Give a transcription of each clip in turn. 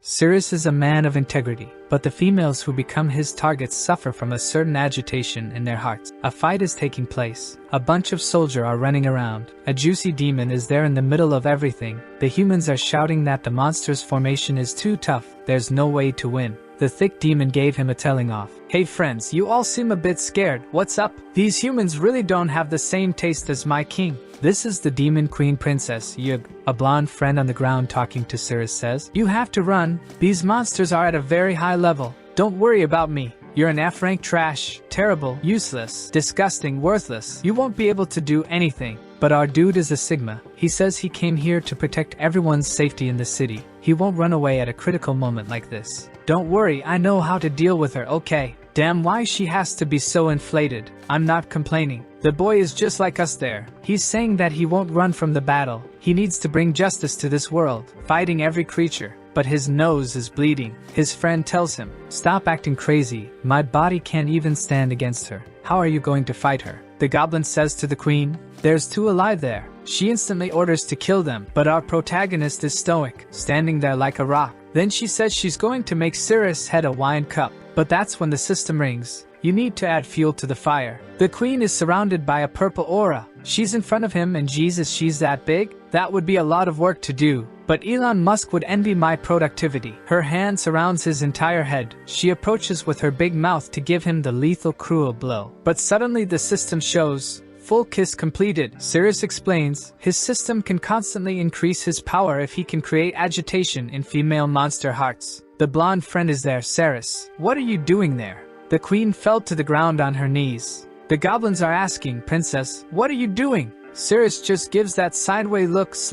Sirius is a man of integrity, but the females who become his targets suffer from a certain agitation in their hearts. A fight is taking place. A bunch of soldiers are running around. A juicy demon is there in the middle of everything. The humans are shouting that the monster's formation is too tough, there's no way to win. The thick demon gave him a telling off. Hey friends, you all seem a bit scared, what's up? These humans really don't have the same taste as my king. This is the demon queen princess, Yug. A blonde friend on the ground talking to Sirius says. You have to run, these monsters are at a very high level. Don't worry about me. You're an F-rank trash, terrible, useless, disgusting, worthless. You won't be able to do anything. But our dude is a Sigma. He says he came here to protect everyone's safety in the city. He won't run away at a critical moment like this. Don't worry, I know how to deal with her, okay? Damn, why she has to be so inflated. I'm not complaining. The boy is just like us there. He's saying that he won't run from the battle. He needs to bring justice to this world, fighting every creature. But his nose is bleeding. His friend tells him, stop acting crazy. My body can't even stand against her. How are you going to fight her? The goblin says to the queen, there's two alive there. She instantly orders to kill them, but our protagonist is stoic, standing there like a rock. Then she says she's going to make Sirius head a wine cup. But that's when the system rings. You need to add fuel to the fire. The queen is surrounded by a purple aura. She's in front of him and Jesus, she's that big? That would be a lot of work to do. But Elon Musk would envy my productivity. Her hand surrounds his entire head. She approaches with her big mouth to give him the lethal cruel blow. But suddenly the system shows. Full kiss completed. Sirius explains, his system can constantly increase his power if he can create agitation in female monster hearts. The blonde friend is there, Sirius. What are you doing there? The queen fell to the ground on her knees. The goblins are asking, Princess, what are you doing? Sirius just gives that sideways look /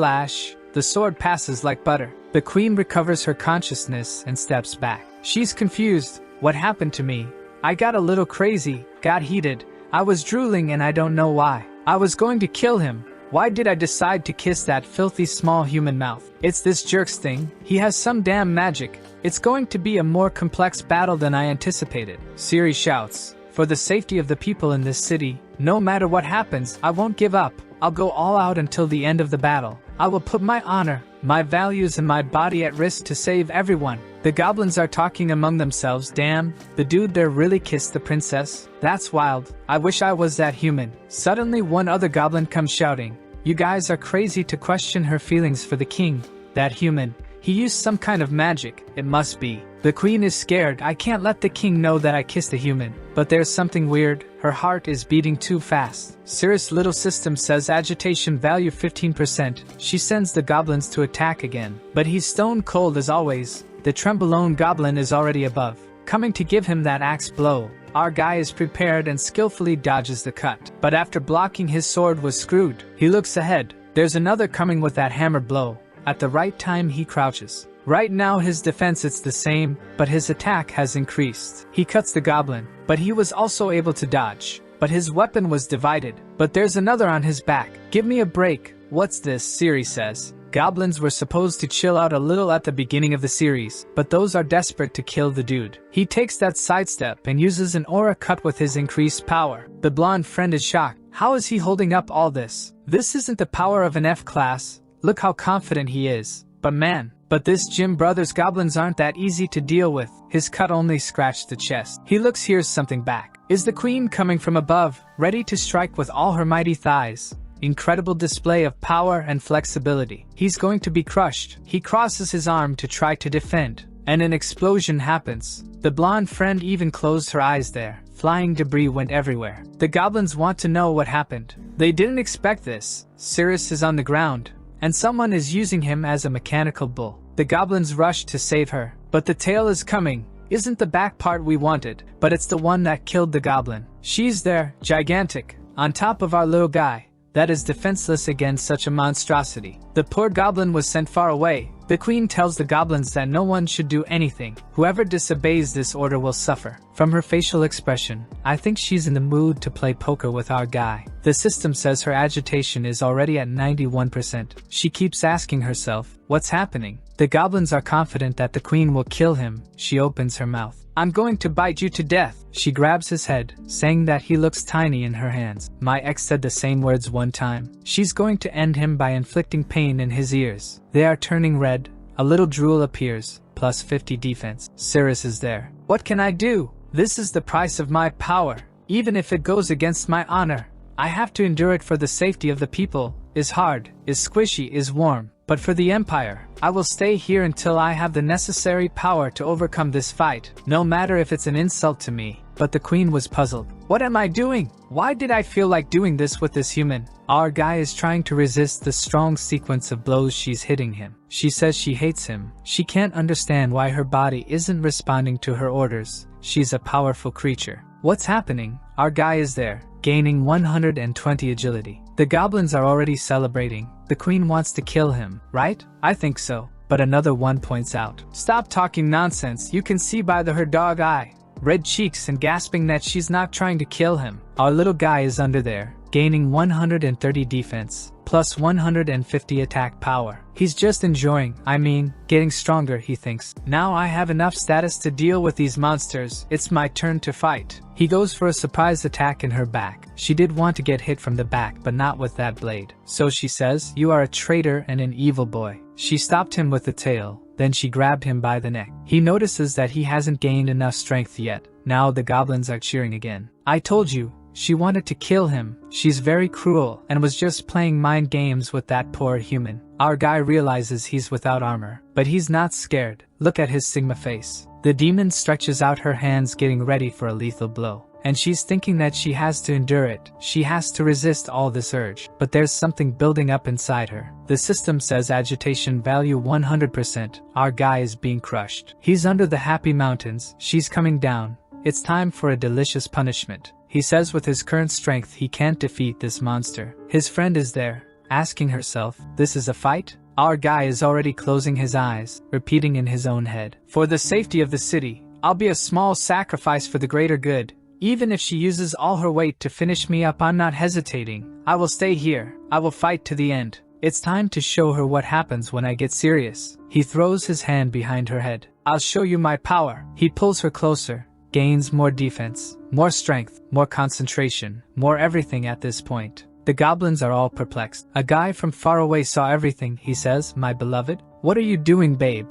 the sword passes like butter. The queen recovers her consciousness and steps back. She's confused. What happened to me? I got a little crazy, got heated. I was drooling and I don't know why. I was going to kill him. Why did I decide to kiss that filthy small human mouth? It's this jerk's thing. He has some damn magic. It's going to be a more complex battle than I anticipated. Siri shouts, for the safety of the people in this city, no matter what happens, I won't give up. I'll go all out until the end of the battle. I will put my honor, my values and my body at risk to save everyone. The goblins are talking among themselves. Damn, the dude there really kissed the princess? That's wild. I wish I was that human. Suddenly one other goblin comes shouting, you guys are crazy to question her feelings for the king. That human. He used some kind of magic, it must be. The queen is scared. I can't let the king know that I kissed a human. But there's something weird. Her heart is beating too fast. Sirius' little system says agitation value 15%. She sends the goblins to attack again. But he's stone cold as always. The trembolone goblin is already above, coming to give him that axe blow. Our guy is prepared and skillfully dodges the cut. But after blocking, his sword was screwed. He looks ahead. There's another coming with that hammer blow. At the right time he crouches. Right now his defense is the same, but his attack has increased. He cuts the goblin, but he was also able to dodge. But his weapon was divided. But there's another on his back. Give me a break. What's this? Siri says. Goblins were supposed to chill out a little at the beginning of the series, but those are desperate to kill the dude. He takes that sidestep and uses an aura cut with his increased power. The blonde friend is shocked. How is he holding up all this? This isn't the power of an F-class. Look how confident he is. But this Jim Brothers goblins aren't that easy to deal with. His cut only scratched the chest. He looks, hears something back. Is the queen coming from above, ready to strike with all her mighty thighs? Incredible display of power and flexibility. He's going to be crushed. He crosses his arm to try to defend, and an explosion happens. The blonde friend even closed her eyes there. Flying debris went everywhere. The goblins want to know what happened. They didn't expect this. Sirius is on the ground, and someone is using him as a mechanical bull. The goblins rush to save her, but the tail is coming. Isn't the back part we wanted, but it's the one that killed the goblin. She's there, gigantic, on top of our little guy. That is defenseless against such a monstrosity. The poor goblin was sent far away. The queen tells the goblins that no one should do anything. Whoever disobeys this order will suffer. From her facial expression, I think she's in the mood to play poker with our guy. The system says her agitation is already at 91%. She keeps asking herself, what's happening? The goblins are confident that the queen will kill him. She opens her mouth. I'm going to bite you to death. She grabs his head, saying that he looks tiny in her hands. My ex said the same words one time. She's going to end him by inflicting pain in his ears. They are turning red. A little drool appears. plus 50 defense. Cirrus is there. What can I do? This is the price of my power. Even if it goes against my honor, I have to endure it for the safety of the people. Is hard, is squishy, is warm. But for the Empire, I will stay here until I have the necessary power to overcome this fight, no matter if it's an insult to me. But the queen was puzzled. What am I doing? Why did I feel like doing this with this human? Our guy is trying to resist the strong sequence of blows she's hitting him. She says she hates him. She can't understand why her body isn't responding to her orders. She's a powerful creature. What's happening? Our guy is there, gaining 120 agility. The goblins are already celebrating. The queen wants to kill him, right? I think so. But another one points out. Stop talking nonsense. You can see by her dog eye, red cheeks, and gasping that she's not trying to kill him. Our little guy is under there, gaining 130 defense, plus 150 attack power. He's just enjoying, getting stronger, he thinks. Now I have enough status to deal with these monsters. It's my turn to fight. He goes for a surprise attack in her back. She did want to get hit from the back, but not with that blade. So she says, "You are a traitor and an evil boy." She stopped him with the tail. Then she grabbed him by the neck. He notices that he hasn't gained enough strength yet. Now the goblins are cheering again. I told you, she wanted to kill him. She's very cruel and was just playing mind games with that poor human. Our guy realizes he's without armor, but he's not scared. Look at his Sigma face. The demon stretches out her hands, getting ready for a lethal blow. And she's thinking that she has to endure it. She has to resist all this urge. But there's something building up inside her. The system says agitation value 100%. Our guy is being crushed. He's under the happy mountains. She's coming down. It's time for a delicious punishment. He says with his current strength he can't defeat this monster. His friend is there, asking herself, this is a fight? Our guy is already closing his eyes, repeating in his own head. For the safety of the city, I'll be a small sacrifice for the greater good. Even if she uses all her weight to finish me up, I'm not hesitating. I will stay here. I will fight to the end. It's time to show her what happens when I get serious. He throws his hand behind her head. I'll show you my power. He pulls her closer, gains more defense, more strength, more concentration, more everything at this point. The goblins are all perplexed. A guy from far away saw everything. He says, "My beloved, what are you doing, babe?"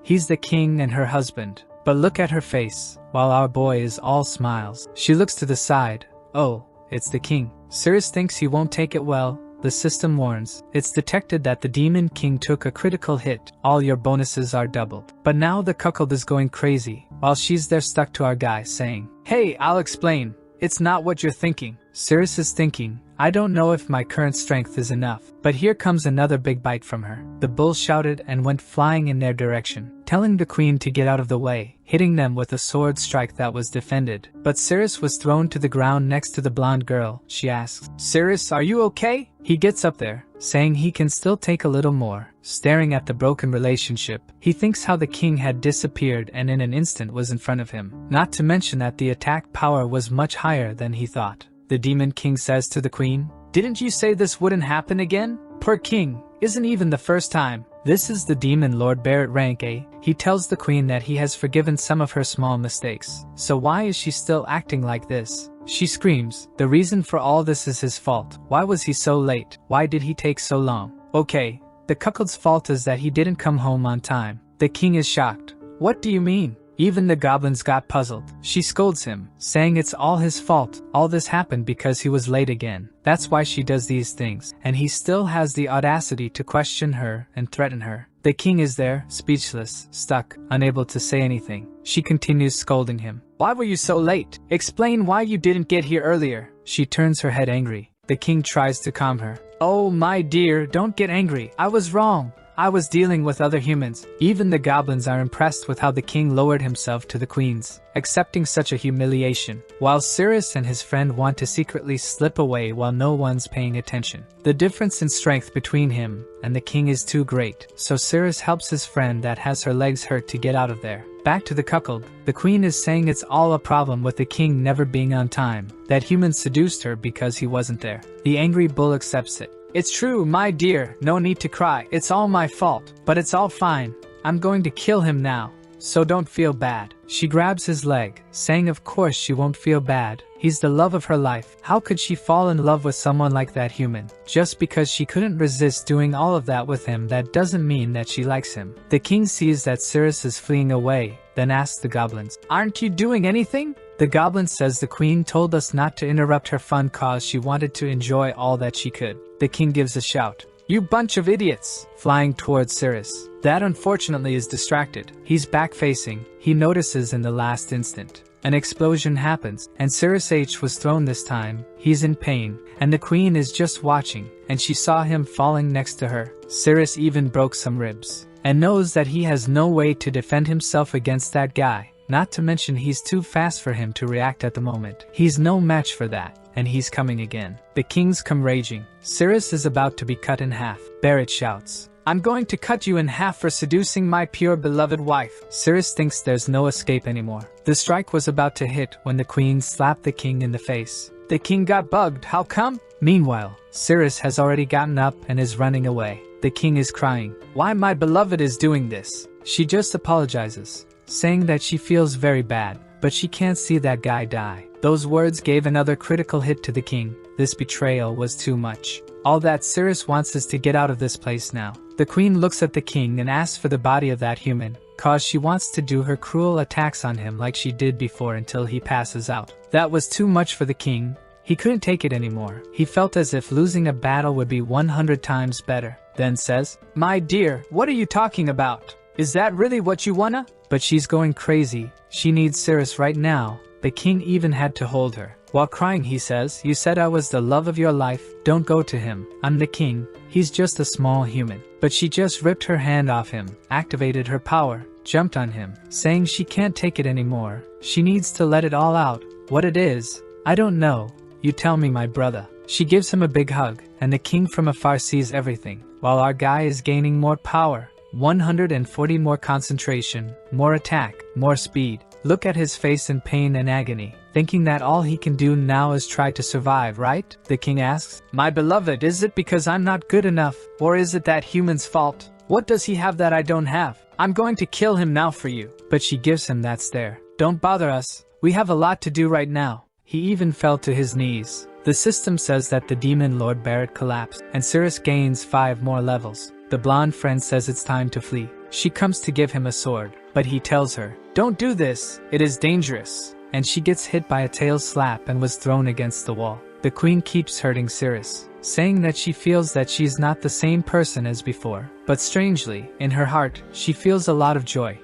He's the king and her husband. But look at her face, while our boy is all smiles. She looks to the side. Oh, it's the king. Cirrus thinks he won't take it well. The system warns. It's detected that the demon king took a critical hit. All your bonuses are doubled. But now the cuckold is going crazy, while she's there stuck to our guy, saying, "Hey, I'll explain. It's not what you're thinking." Cirrus is thinking, I don't know if my current strength is enough. But here comes another big bite from her. The bull shouted and went flying in their direction, telling the queen to get out of the way, hitting them with a sword strike that was defended. But Cirrus was thrown to the ground next to the blonde girl. She asks, "Cirrus, are you okay?" He gets up there, saying he can still take a little more, staring at the broken relationship. He thinks how the king had disappeared and in an instant was in front of him. Not to mention that the attack power was much higher than he thought. The demon king says to the queen, "Didn't you say this wouldn't happen again?" Poor king, isn't even the first time. This is the demon lord Barrett rank A. He tells the queen that he has forgiven some of her small mistakes. So why is she still acting like this? She screams, the reason for all this is his fault. Why was he so late? Why did he take so long? Okay, the cuckold's fault is that he didn't come home on time. The king is shocked. What do you mean? Even the goblins got puzzled. She scolds him, saying it's all his fault. All this happened because he was late again. That's why she does these things. And he still has the audacity to question her and threaten her. The king is there, speechless, stuck, unable to say anything. She continues scolding him. Why were you so late? Explain why you didn't get here earlier. She turns her head angry. The king tries to calm her. Oh my dear, don't get angry. I was wrong. I was dealing with other humans. Even the goblins are impressed with how the king lowered himself to the queens, accepting such a humiliation, while Cirrus and his friend want to secretly slip away while no one's paying attention. The difference in strength between him and the king is too great, so Cirrus helps his friend that has her legs hurt to get out of there. Back to the cuckold, the queen is saying it's all a problem with the king never being on time, that humans seduced her because he wasn't there. The angry bull accepts it. It's true, my dear, no need to cry. It's all my fault, but it's all fine. I'm going to kill him now, so don't feel bad. She grabs his leg, saying of course she won't feel bad. He's the love of her life. How could she fall in love with someone like that human? Just because she couldn't resist doing all of that with him, that doesn't mean that she likes him. The king sees that Cirrus is fleeing away, then asks the goblins, "Aren't you doing anything?" The goblin says the queen told us not to interrupt her fun cause she wanted to enjoy all that she could. The king gives a shout, "You bunch of idiots!" flying towards Cirrus. That unfortunately is distracted. He's back facing. He notices in the last instant. An explosion happens, and Cirrus H was thrown this time. He's in pain, and the queen is just watching, and she saw him falling next to her. Cirrus even broke some ribs, and knows that he has no way to defend himself against that guy. Not to mention he's too fast for him to react at the moment. He's no match for that, and he's coming again. The kings come raging. Cirrus is about to be cut in half. Barrett shouts, "I'm going to cut you in half for seducing my pure beloved wife." Cirrus thinks there's no escape anymore. The strike was about to hit when the queen slapped the king in the face. The king got bugged, how come? Meanwhile, Cirrus has already gotten up and is running away. The king is crying, "Why my beloved is doing this?" She just apologizes, saying that she feels very bad, but she can't see that guy die. Those words gave another critical hit to the king. This betrayal was too much. All that Cirrus wants is to get out of this place now. The queen looks at the king and asks for the body of that human, cause she wants to do her cruel attacks on him like she did before until he passes out. That was too much for the king. He couldn't take it anymore. He felt as if losing a battle would be 100 times better. Then says, "My dear, what are you talking about? Is that really what you wanna?" But she's going crazy. She needs Cirrus right now. The king even had to hold her. While crying he says, "You said I was the love of your life. Don't go to him. I'm the king. He's just a small human." But she just ripped her hand off him, activated her power, jumped on him, saying she can't take it anymore. She needs to let it all out. What it is, I don't know. You tell me, my brother. She gives him a big hug, and the king from afar sees everything, while our guy is gaining more power. 140 more concentration, more attack, more speed. Look at his face in pain and agony, thinking that all he can do now is try to survive, right? The king asks, "My beloved, is it because I'm not good enough, or is it that human's fault? What does he have that I don't have? I'm going to kill him now for you." But she gives him that stare. "Don't bother us. We have a lot to do right now." He even fell to his knees. The system says that the demon Lord Barrett collapsed, and Cirrus gains 5 more levels. The blonde friend says it's time to flee. She comes to give him a sword, but he tells her, "Don't do this, it is dangerous." And she gets hit by a tail slap and was thrown against the wall. The queen keeps hurting Cirrus, saying that she feels that she's not the same person as before. But strangely, in her heart, she feels a lot of joy.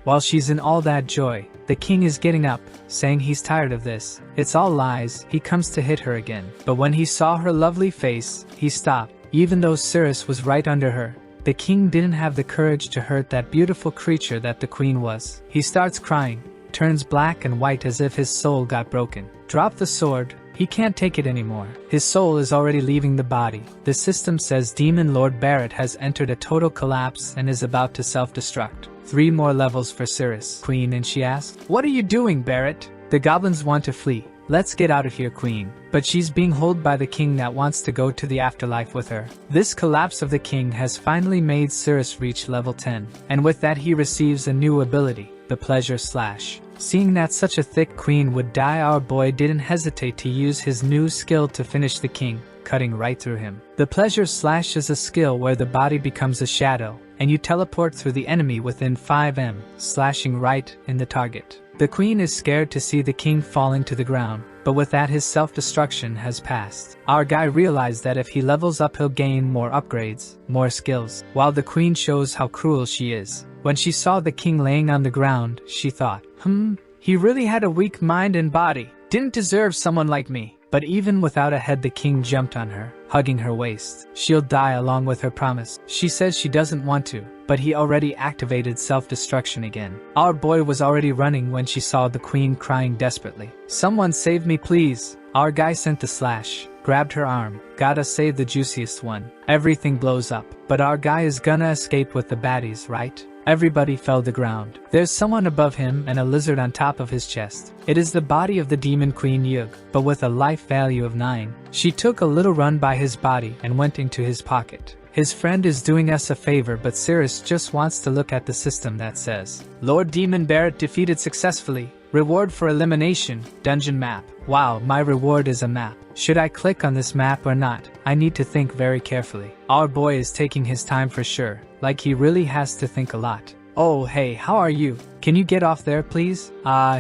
While she's in all that joy, the king is getting up, saying he's tired of this. It's all lies. He comes to hit her again. But when he saw her lovely face, he stopped. Even though Cirrus was right under her, the king didn't have the courage to hurt that beautiful creature that the queen was. He starts crying, turns black and white as if his soul got broken. Drop the sword. He can't take it anymore. His soul is already leaving the body. The system says Demon Lord Barrett has entered a total collapse and is about to self-destruct. 3 more levels for Cirrus, queen, and she asks, "What are you doing, Barrett?" The goblins want to flee. "Let's get out of here, queen." But she's being held by the king that wants to go to the afterlife with her. This collapse of the king has finally made Cirrus reach level 10. And with that he receives a new ability, the Pleasure Slash. Seeing that such a thick queen would die, our boy didn't hesitate to use his new skill to finish the king, cutting right through him. The Pleasure Slash is a skill where the body becomes a shadow, and you teleport through the enemy within 5 m, slashing right in the target. The queen is scared to see the king falling to the ground, but with that his self-destruction has passed. Our guy realized that if he levels up he'll gain more upgrades, more skills, while the queen shows how cruel she is. When she saw the king laying on the ground, she thought, he really had a weak mind and body. Didn't deserve someone like me. But even without a head the king jumped on her, hugging her waist. She'll die along with her promise. She says she doesn't want to, but he already activated self-destruction again. Our boy was already running when she saw the queen crying desperately. "Someone save me please." Our guy sent the slash, grabbed her arm. "Gotta save the juiciest one." Everything blows up, but our guy is gonna escape with the baddies, right? Everybody fell to the ground. There's someone above him and a lizard on top of his chest. It is the body of the demon queen Yug, but with a life value of 9. She took a little run by his body and went into his pocket. His friend is doing us a favor, but Cirrus just wants to look at the system that says, "Lord Demon Barrett defeated successfully. Reward for elimination, dungeon map. Wow, my reward is a map. Should I click on this map or not? I need to think very carefully. Our boy is taking his time for sure, like he really has to think a lot. Oh hey, how are you? Can you get off there please?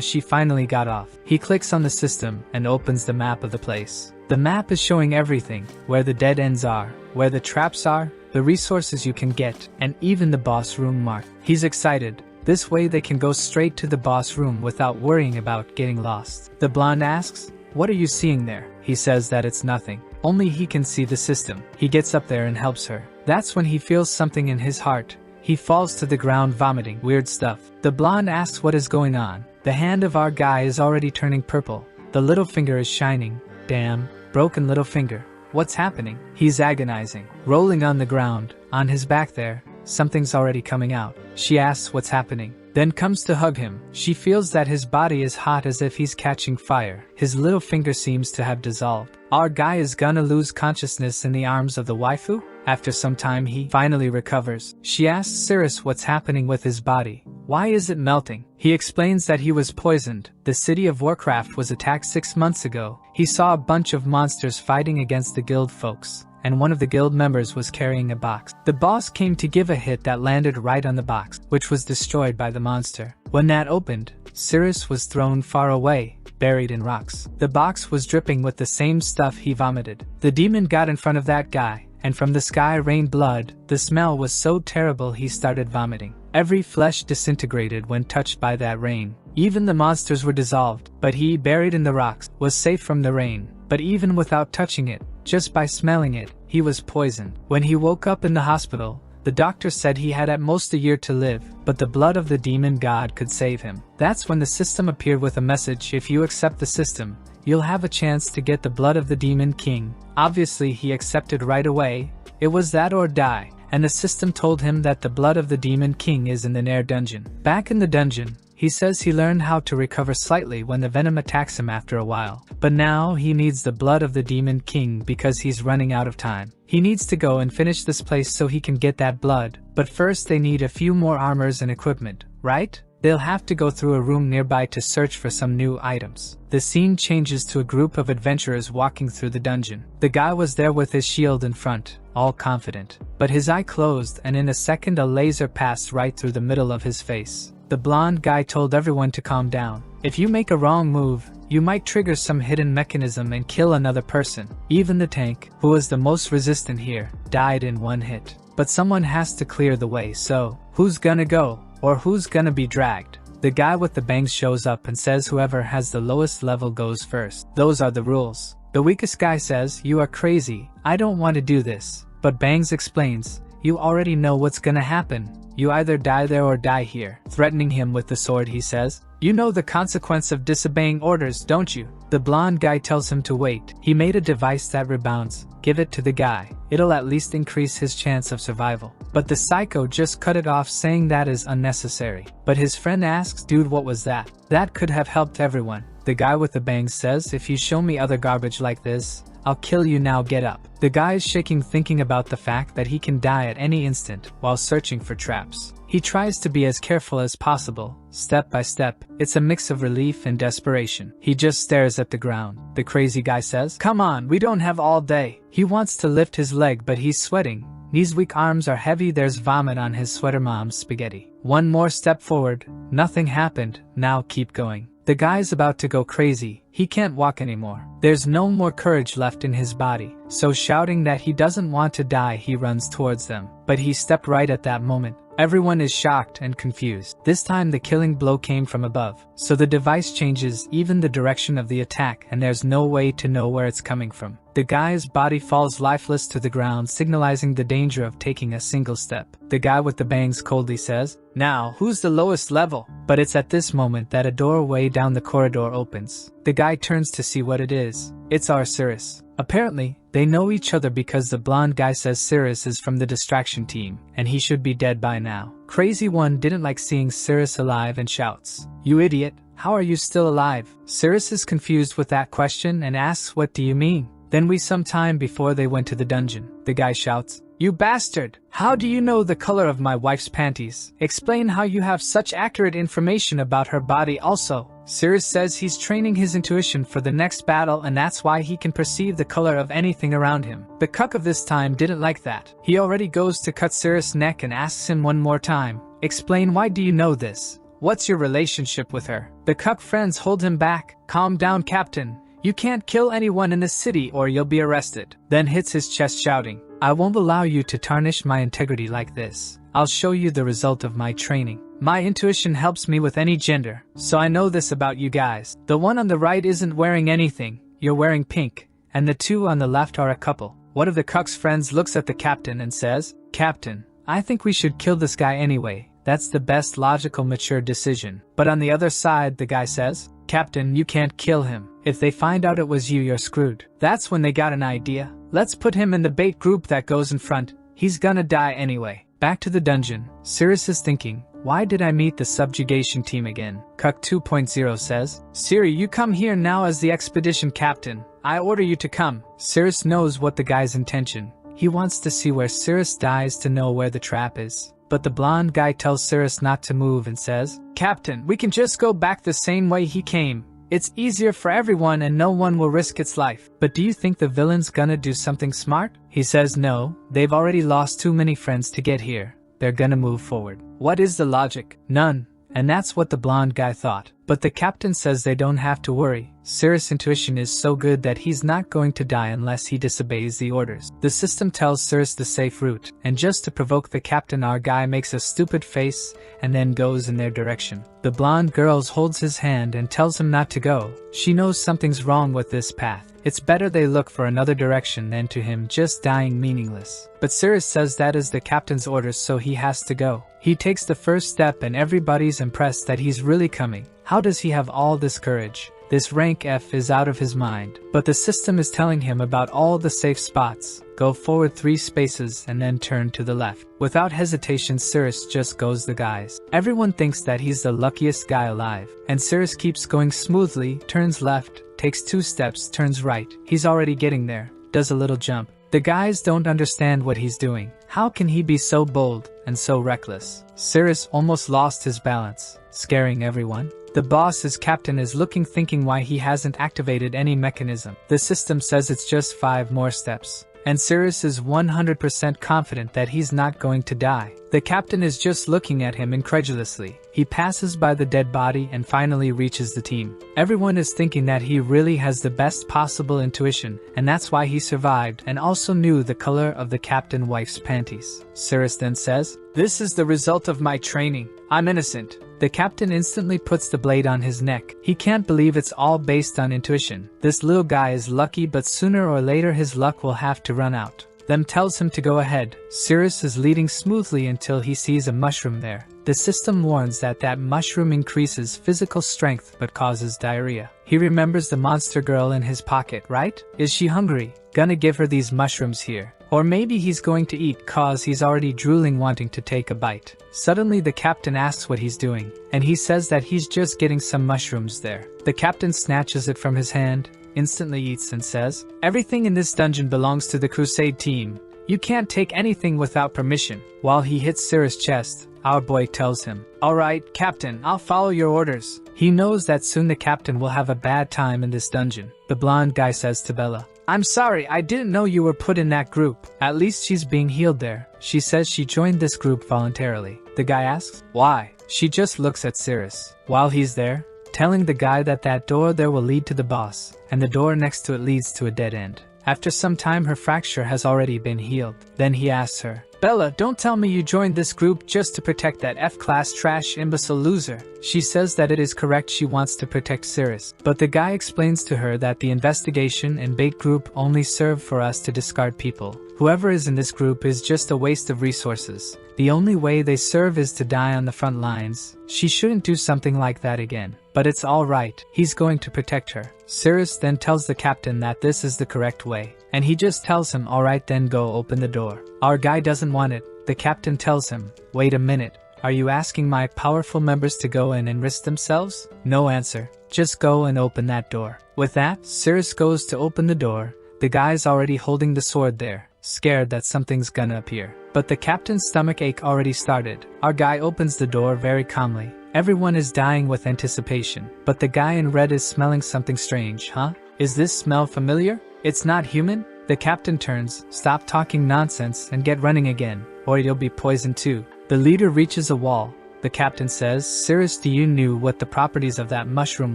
She finally got off. He clicks on the system and opens the map of the place. The map is showing everything, where the dead ends are, where the traps are, the resources you can get, and even the boss room mark. He's excited. This way they can go straight to the boss room without worrying about getting lost. The blonde asks, "What are you seeing there?" He says that it's nothing. Only he can see the system. He gets up there and helps her. That's when he feels something in his heart. He falls to the ground vomiting weird stuff. The blonde asks what is going on. The hand of our guy is already turning purple. The little finger is shining. Damn, broken little finger. What's happening? He's agonizing. Rolling on the ground, on his back there, something's already coming out. She asks what's happening, then comes to hug him. She feels that his body is hot as if he's catching fire. His little finger seems to have dissolved. Our guy is gonna lose consciousness in the arms of the waifu? After some time he finally recovers. She asks Cirrus what's happening with his body. Why is it melting? He explains that he was poisoned. The city of Warcraft was attacked 6 months ago. He saw a bunch of monsters fighting against the guild folks, and one of the guild members was carrying a box. The boss came to give a hit that landed right on the box, which was destroyed by the monster. When that opened, Cirrus was thrown far away, buried in rocks. The box was dripping with the same stuff he vomited. The demon got in front of that guy, and from the sky rained blood. The smell was so terrible he started vomiting. Every flesh disintegrated when touched by that rain. Even the monsters were dissolved, but he, buried in the rocks, was safe from the rain. But even without touching it, just by smelling it, he was poisoned. When he woke up in the hospital, the doctor said he had at most a year to live, but the blood of the demon god could save him. That's when the system appeared with a message: if you accept the system, you'll have a chance to get the blood of the demon king. Obviously he accepted right away. It was that or die, and the system told him that the blood of the demon king is in the Nair dungeon. Back in the dungeon, he says he learned how to recover slightly when the venom attacks him after a while. But now he needs the blood of the demon king because he's running out of time. He needs to go and finish this place so he can get that blood. But first they need a few more armors and equipment, right? They'll have to go through a room nearby to search for some new items. The scene changes to a group of adventurers walking through the dungeon. The guy was there with his shield in front, all confident. But his eye closed, and in a second a laser passed right through the middle of his face. The blonde guy told everyone to calm down. If you make a wrong move, you might trigger some hidden mechanism and kill another person. Even the tank, who was the most resistant here, died in one hit. But someone has to clear the way, so who's gonna go? Or who's gonna be dragged? The guy with the bangs shows up and says whoever has the lowest level goes first. Those are the rules. The weakest guy says, "You are crazy, I don't want to do this." But Bangs explains, "You already know what's gonna happen. You either die there or die here." Threatening him with the sword, he says, "You know the consequence of disobeying orders, don't you?" The blonde guy tells him to wait. He made a device that rebounds. Give it to the guy. It'll at least increase his chance of survival. But the psycho just cut it off, saying that is unnecessary. But his friend asks, "Dude, what was that? That could have helped everyone." The guy with the bangs says, "If you show me other garbage like this, I'll kill you now, get up." The guy is shaking, thinking about the fact that he can die at any instant while searching for traps. He tries to be as careful as possible, step by step. It's a mix of relief and desperation. He just stares at the ground. The crazy guy says, "Come on, we don't have all day." He wants to lift his leg, but he's sweating. His weak arms are heavy, there's vomit on his sweater. Mom's spaghetti. One more step forward. Nothing happened. Now keep going. The guy's about to go crazy. He can't walk anymore. There's no more courage left in his body. So shouting that he doesn't want to die, he runs towards them. But he stepped right at that moment. Everyone is shocked and confused. This time the killing blow came from above. So the device changes even the direction of the attack, and there's no way to know where it's coming from. The guy's body falls lifeless to the ground, signalizing the danger of taking a single step. The guy with the bangs coldly says, "Now, who's the lowest level?" But it's at this moment that a doorway down the corridor opens. The guy turns to see what it is. It's our Cirrus. Apparently, they know each other because the blonde guy says Cirrus is from the distraction team, and he should be dead by now. Crazy One didn't like seeing Cirrus alive and shouts, "You idiot, how are you still alive?" Cirrus is confused with that question and asks, "What do you mean?" Then some time before they went to the dungeon, the guy shouts, "You bastard! How do you know the color of my wife's panties? Explain how you have such accurate information about her body also." Cyrus says he's training his intuition for the next battle, and that's why he can perceive the color of anything around him. The cuck of this time didn't like that. He already goes to cut Cyrus' neck and asks him one more time, "Explain, why do you know this? What's your relationship with her?" The cuck friends hold him back. "Calm down, Captain. You can't kill anyone in the city or you'll be arrested." Then hits his chest shouting, "I won't allow you to tarnish my integrity like this. I'll show you the result of my training. My intuition helps me with any gender, so I know this about you guys. The one on the right isn't wearing anything, you're wearing pink, and the two on the left are a couple." One of the cuck's friends looks at the captain and says, "Captain, I think we should kill this guy anyway. That's the best logical mature decision." But on the other side, the guy says, "Captain, you can't kill him. If they find out it was you, you're screwed." That's when they got an idea. "Let's put him in the bait group that goes in front. He's gonna die anyway." Back to the dungeon, Cyrus is thinking, "Why did I meet the subjugation team again?" Cuck 2.0 says, "Siri, you come here now as the expedition captain. I order you to come." Cyrus knows what the guy's intention. He wants to see where Cyrus dies to know where the trap is. But the blonde guy tells Cyrus not to move and says, "Captain, we can just go back the same way he came. It's easier for everyone and no one will risk its life." "But do you think the villain's gonna do something smart?" He says no, they've already lost too many friends to get here. They're gonna move forward. What is the logic? None. And that's what the blonde guy thought. But the captain says they don't have to worry. Cyrus' intuition is so good that he's not going to die unless he disobeys the orders. The system tells Cyrus the safe route, and just to provoke the captain, our guy makes a stupid face and then goes in their direction. The blonde girl holds his hand and tells him not to go. She knows something's wrong with this path. It's better they look for another direction than to him just dying meaningless. But Cyrus says that is the captain's orders, so he has to go. He takes the first step and everybody's impressed that he's really coming. How does he have all this courage? This rank F is out of his mind. But the system is telling him about all the safe spots. Go forward 3 spaces and then turn to the left. Without hesitation, Cyrus just goes the guys. Everyone thinks that he's the luckiest guy alive. And Cyrus keeps going smoothly, turns left, takes 2 steps, turns right. He's already getting there, does a little jump. The guys don't understand what he's doing. How can he be so bold and so reckless? Cyrus almost lost his balance, scaring everyone. The boss, his captain, is looking, thinking why he hasn't activated any mechanism. The system says it's just 5 more steps. And Cyrus is 100% confident that he's not going to die. The captain is just looking at him incredulously. He passes by the dead body and finally reaches the team. Everyone is thinking that he really has the best possible intuition, and that's why he survived and also knew the color of the captain wife's panties. Cyrus then says, "This is the result of my training. I'm innocent." The captain instantly puts the blade on his neck. He can't believe it's all based on intuition. This little guy is lucky, but sooner or later his luck will have to run out. Them tells him to go ahead. Cyrus is leading smoothly until he sees a mushroom there. The system warns that mushroom increases physical strength but causes diarrhea. He remembers the monster girl in his pocket, right? Is she hungry? Gonna give her these mushrooms here. Or maybe he's going to eat cause he's already drooling, wanting to take a bite. Suddenly the captain asks what he's doing, and he says that he's just getting some mushrooms there. The captain snatches it from his hand, instantly eats and says, "Everything in this dungeon belongs to the crusade team. You can't take anything without permission." While he hits Cyrus' chest, our boy tells him, "Alright, Captain, I'll follow your orders." He knows that soon the captain will have a bad time in this dungeon. The blonde guy says to Bella, "I'm sorry, I didn't know you were put in that group." At least she's being healed there. She says she joined this group voluntarily. The guy asks, "Why?" She just looks at Cyrus while he's there, telling the guy that door there will lead to the boss, and the door next to it leads to a dead end. After some time, her fracture has already been healed. Then he asks her, "Bella, don't tell me you joined this group just to protect that F-class trash imbecile loser." She says that it is correct, she wants to protect Cyrus. But the guy explains to her that the investigation and bait group only serve for us to discard people. Whoever is in this group is just a waste of resources. The only way they serve is to die on the front lines. She shouldn't do something like that again. But it's alright, he's going to protect her. Cyrus then tells the captain that this is the correct way. And he just tells him, "Alright then, go open the door." Our guy doesn't want it. The captain tells him, "Wait a minute. Are you asking my powerful members to go in and risk themselves?" No answer. Just go and open that door. With that, Cyrus goes to open the door. The guy's already holding the sword there, scared that something's gonna appear. But the captain's stomach ache already started. Our guy opens the door very calmly. Everyone is dying with anticipation, but the guy in red is smelling something strange, huh? Is this smell familiar? It's not human? The captain turns, stop talking nonsense and get running again, or you'll be poisoned too. The leader reaches a wall. The captain says, Cirrus, you knew what the properties of that mushroom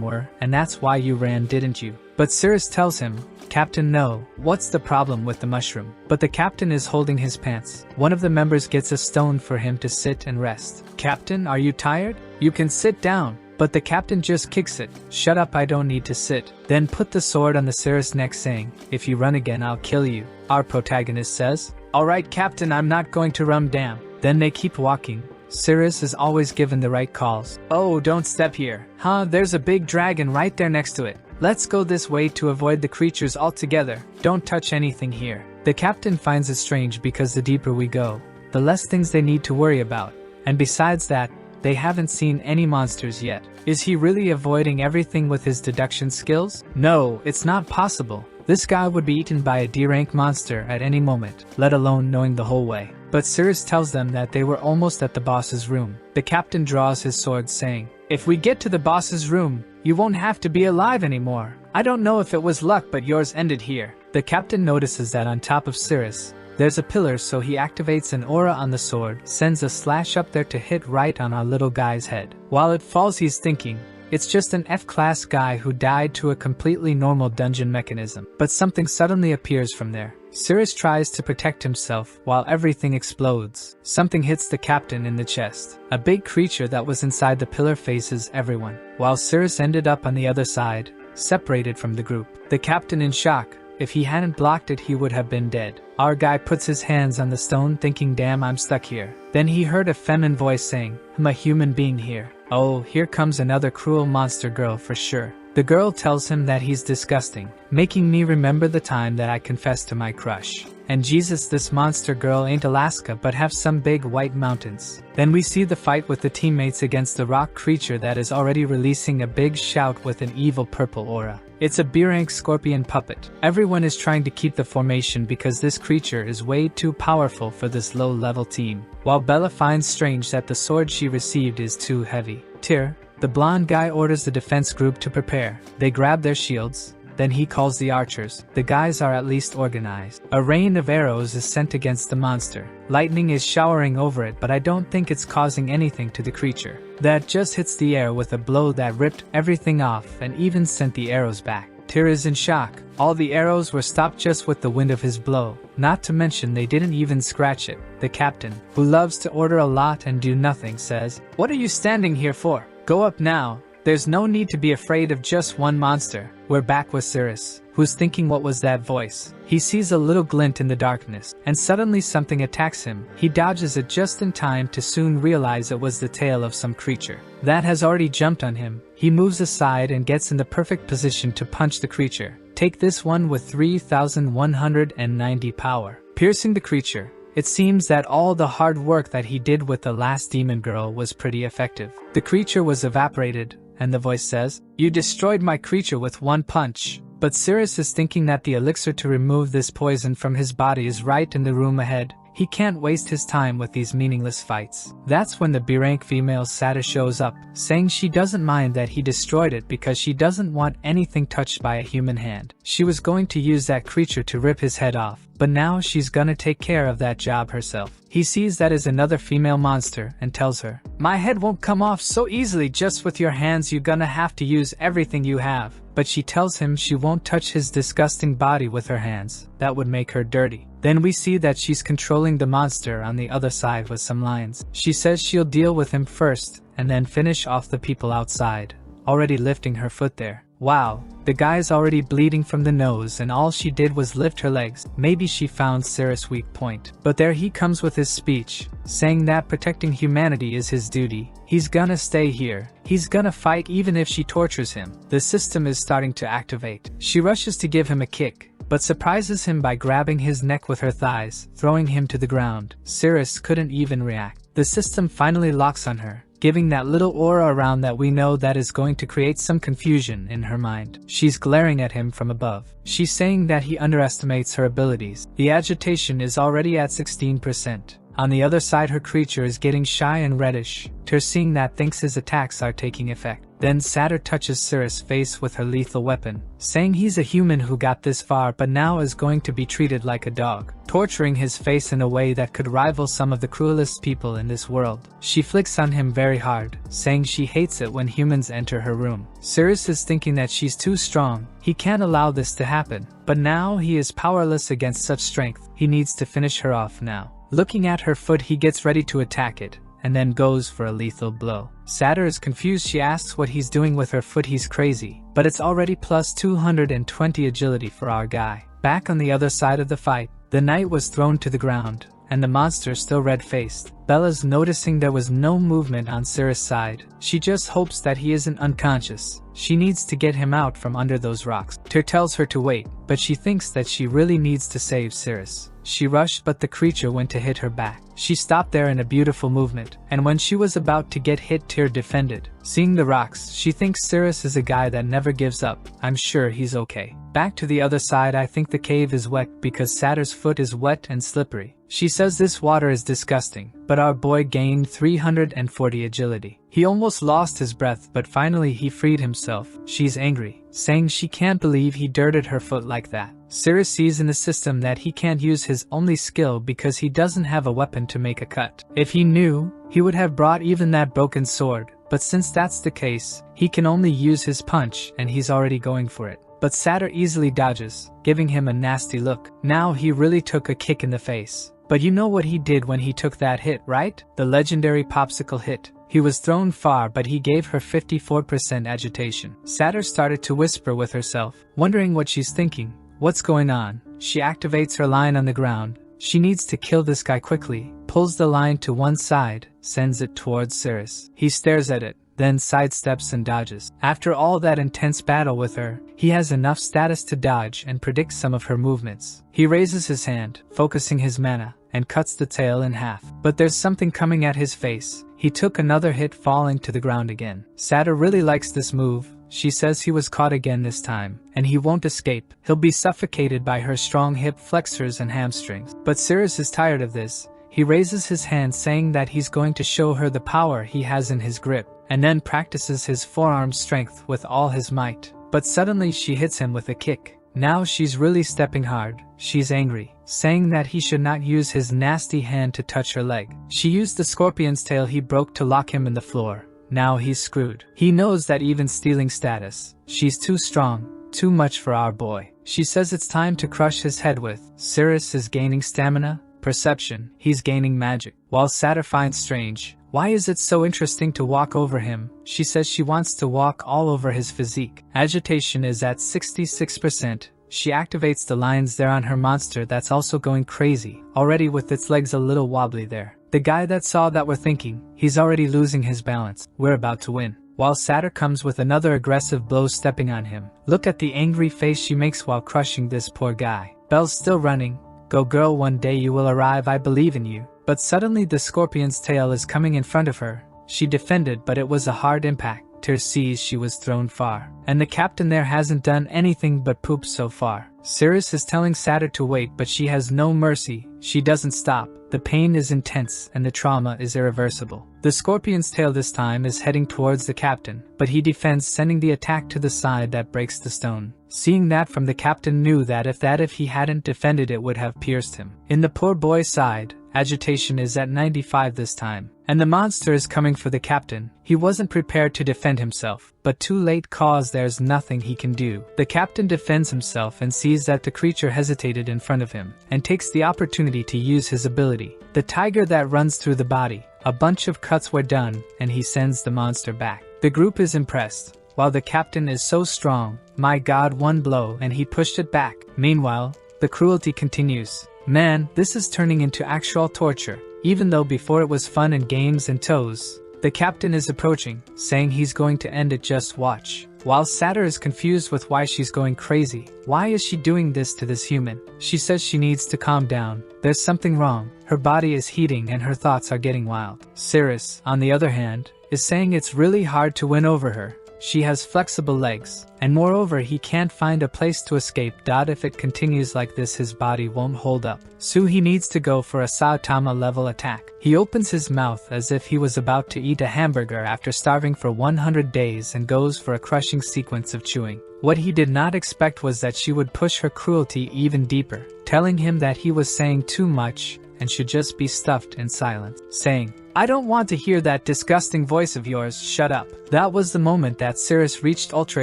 were, and that's why you ran, didn't you? But Cirrus tells him, Captain, no, what's the problem with the mushroom? But the captain is holding his pants. One of the members gets a stone for him to sit and rest. Captain, are you tired? You can sit down. But the captain just kicks it. Shut up, I don't need to sit. Then put the sword on the Cirrus' neck saying, if you run again I'll kill you. Our protagonist says, alright captain, I'm not going to run, damn. Then they keep walking. Cirrus is always given the right calls. Oh, don't step here. Huh, there's a big dragon right there next to it. Let's go this way to avoid the creatures altogether. Don't touch anything here. The captain finds it strange because the deeper we go, the less things they need to worry about. And besides that, they haven't seen any monsters yet. Is he really avoiding everything with his deduction skills? No, it's not possible. This guy would be eaten by a D-rank monster at any moment, let alone knowing the whole way. But Cirrus tells them that they were almost at the boss's room. The captain draws his sword saying, if we get to the boss's room, you won't have to be alive anymore. I don't know if it was luck, but yours ended here. The captain notices that on top of Cirrus, there's a pillar, so he activates an aura on the sword, sends a slash up there to hit right on our little guy's head. While it falls, he's thinking, it's just an F-class guy who died to a completely normal dungeon mechanism. But something suddenly appears from there. Cirrus tries to protect himself while everything explodes. Something hits the captain in the chest. A big creature that was inside the pillar faces everyone, while Cirrus ended up on the other side, separated from the group. The captain in shock. If he hadn't blocked it, he would have been dead. Our guy puts his hands on the stone thinking, damn, I'm stuck here. Then he heard a feminine voice saying, I'm a human being here. Oh, here comes another cruel monster girl for sure. The girl tells him that he's disgusting, making me remember the time that I confessed to my crush. And Jesus, this monster girl ain't Alaska but have some big white mountains. Then we see the fight with the teammates against the rock creature that is already releasing a big shout with an evil purple aura. It's a B-rank scorpion puppet. Everyone is trying to keep the formation because this creature is way too powerful for this low-level team. While Bella finds strange that the sword she received is too heavy. Tyr, the blonde guy, orders the defense group to prepare. They grab their shields. Then he calls the archers. The guys are at least organized. A rain of arrows is sent against the monster. Lightning is showering over it, but I don't think it's causing anything to the creature. That just hits the air with a blow that ripped everything off and even sent the arrows back. Tyr is in shock. All the arrows were stopped just with the wind of his blow. Not to mention they didn't even scratch it. The captain, who loves to order a lot and do nothing, says, "What are you standing here for? Go up now. There's no need to be afraid of just one monster." We're back with Cirrus, who's thinking, what was that voice? He sees a little glint in the darkness, and suddenly something attacks him. He dodges it just in time to soon realize it was the tail of some creature that has already jumped on him. He moves aside and gets in the perfect position to punch the creature. Take this one with 3,190 power. Piercing the creature. It seems that all the hard work that he did with the last demon girl was pretty effective. The creature was evaporated, and the voice says, "You destroyed my creature with one punch." But Cirrus is thinking that the elixir to remove this poison from his body is right in the room ahead. He can't waste his time with these meaningless fights. That's when the B-rank female Sata shows up, saying she doesn't mind that he destroyed it because she doesn't want anything touched by a human hand. She was going to use that creature to rip his head off, but now she's gonna take care of that job herself. He sees that is another female monster and tells her, "My head won't come off so easily just with your hands, you're gonna have to use everything you have." But she tells him she won't touch his disgusting body with her hands. That would make her dirty. Then we see that she's controlling the monster on the other side with some lines. She says she'll deal with him first and then finish off the people outside, already lifting her foot there. Wow, the guy's already bleeding from the nose and all she did was lift her legs. Maybe she found Cirrus' weak point. But there he comes with his speech, saying that protecting humanity is his duty. He's gonna stay here. He's gonna fight even if she tortures him. The system is starting to activate. She rushes to give him a kick, but surprises him by grabbing his neck with her thighs, throwing him to the ground. Cirrus couldn't even react. The system finally locks on her, giving that little aura around that we know that is going to create some confusion in her mind. She's glaring at him from above. She's saying that he underestimates her abilities. The agitation is already at 16%. On the other side, her creature is getting shy and reddish. Tyr, seeing that, thinks his attacks are taking effect. Then Satyr touches Cirrus' face with her lethal weapon, saying he's a human who got this far but now is going to be treated like a dog, torturing his face in a way that could rival some of the cruelest people in this world. She flicks on him very hard, saying she hates it when humans enter her room. Cirrus is thinking that she's too strong, he can't allow this to happen, but now he is powerless against such strength, he needs to finish her off now. Looking at her foot, he gets ready to attack it, and then goes for a lethal blow. Satyr is confused. She asks what he's doing with her foot. He's crazy, but it's already plus 220 agility for our guy. Back on the other side of the fight, the knight was thrown to the ground, and the monster still red-faced. Bella's noticing there was no movement on Cirrus' side. She just hopes that he isn't unconscious. She needs to get him out from under those rocks. Tyr tells her to wait, but she thinks that she really needs to save Cirrus. She rushed, but the creature went to hit her back. She stopped there in a beautiful movement, and when she was about to get hit, Tyr defended. Seeing the rocks, she thinks Cirrus is a guy that never gives up. I'm sure he's okay. Back to the other side, I think the cave is wet because Satyr's foot is wet and slippery. She says this water is disgusting, but our boy gained 340 agility. He almost lost his breath, but finally he freed himself. She's angry, saying she can't believe he dirted her foot like that. Cirrus sees in the system that he can't use his only skill because he doesn't have a weapon to make a cut. If he knew, he would have brought even that broken sword, but since that's the case, he can only use his punch and he's already going for it. But Satyr easily dodges, giving him a nasty look. Now he really took a kick in the face. But you know what he did when he took that hit, right? The legendary popsicle hit. He was thrown far, but he gave her 54% agitation. Satyr started to whisper with herself, wondering what she's thinking. What's going on? She activates her line on the ground. She needs to kill this guy quickly. Pulls the line to one side, sends it towards Cirrus. He stares at it, then sidesteps and dodges. After all that intense battle with her, he has enough status to dodge and predict some of her movements. He raises his hand, focusing his mana, and cuts the tail in half. But there's something coming at his face. He took another hit, falling to the ground again. Satyr really likes this move. She says he was caught again this time, and he won't escape. He'll be suffocated by her strong hip flexors and hamstrings. But Cirrus is tired of this. He raises his hand, saying that he's going to show her the power he has in his grip, and then practices his forearm strength with all his might. But suddenly she hits him with a kick. Now she's really stepping hard. She's angry, saying that he should not use his nasty hand to touch her leg. She used the scorpion's tail he broke to lock him in the floor. Now he's screwed. He knows that even stealing status, she's too strong, too much for our boy. She says it's time to crush his head with. Cirrus is gaining stamina, perception, he's gaining magic. While Satyr finds strange, why is it so interesting to walk over him? She says she wants to walk all over his physique. Agitation is at 66%. She activates the lines there on her monster that's also going crazy, already with its legs a little wobbly there. The guy that saw that we're thinking, he's already losing his balance. We're about to win. While Satyr comes with another aggressive blow, stepping on him. Look at the angry face she makes while crushing this poor guy. Belle's still running. Go girl, one day you will arrive, I believe in you. But suddenly the scorpion's tail is coming in front of her. She defended, but it was a hard impact. Tyr sees she was thrown far, and the captain there hasn't done anything but poop so far. Cirrus is telling Satyr to wait, but she has no mercy. She doesn't stop. The pain is intense and the trauma is irreversible. The scorpion's tail this time is heading towards the captain, but he defends, sending the attack to the side that breaks the stone. Seeing that from the captain knew that if he hadn't defended it would have pierced him. In the poor boy's side, agitation is at 95 this time, and the monster is coming for the captain. He wasn't prepared to defend himself, but too late cause there's nothing he can do. The captain defends himself and sees that the creature hesitated in front of him, and takes the opportunity to use his ability. The tiger that runs through the body. A bunch of cuts were done, and he sends the monster back. The group is impressed, while the captain is so strong. My god, one blow and he pushed it back. Meanwhile, the cruelty continues. Man, this is turning into actual torture. Even though before it was fun and games and toes. The captain is approaching, saying he's going to end it, just watch. While Satyr is confused with why she's going crazy. Why is she doing this to this human? She says she needs to calm down. There's something wrong. Her body is heating and her thoughts are getting wild. Cirrus, on the other hand, is saying it's really hard to win over her. She has flexible legs, and moreover he can't find a place to escape. If it continues like this his body won't hold up. So he needs to go for a Saotama level attack. He opens his mouth as if he was about to eat a hamburger after starving for 100 days and goes for a crushing sequence of chewing. What he did not expect was that she would push her cruelty even deeper, telling him that he was saying too much and should just be stuffed in silence, saying, "I don't want to hear that disgusting voice of yours, shut up." That was the moment that Cirrus reached Ultra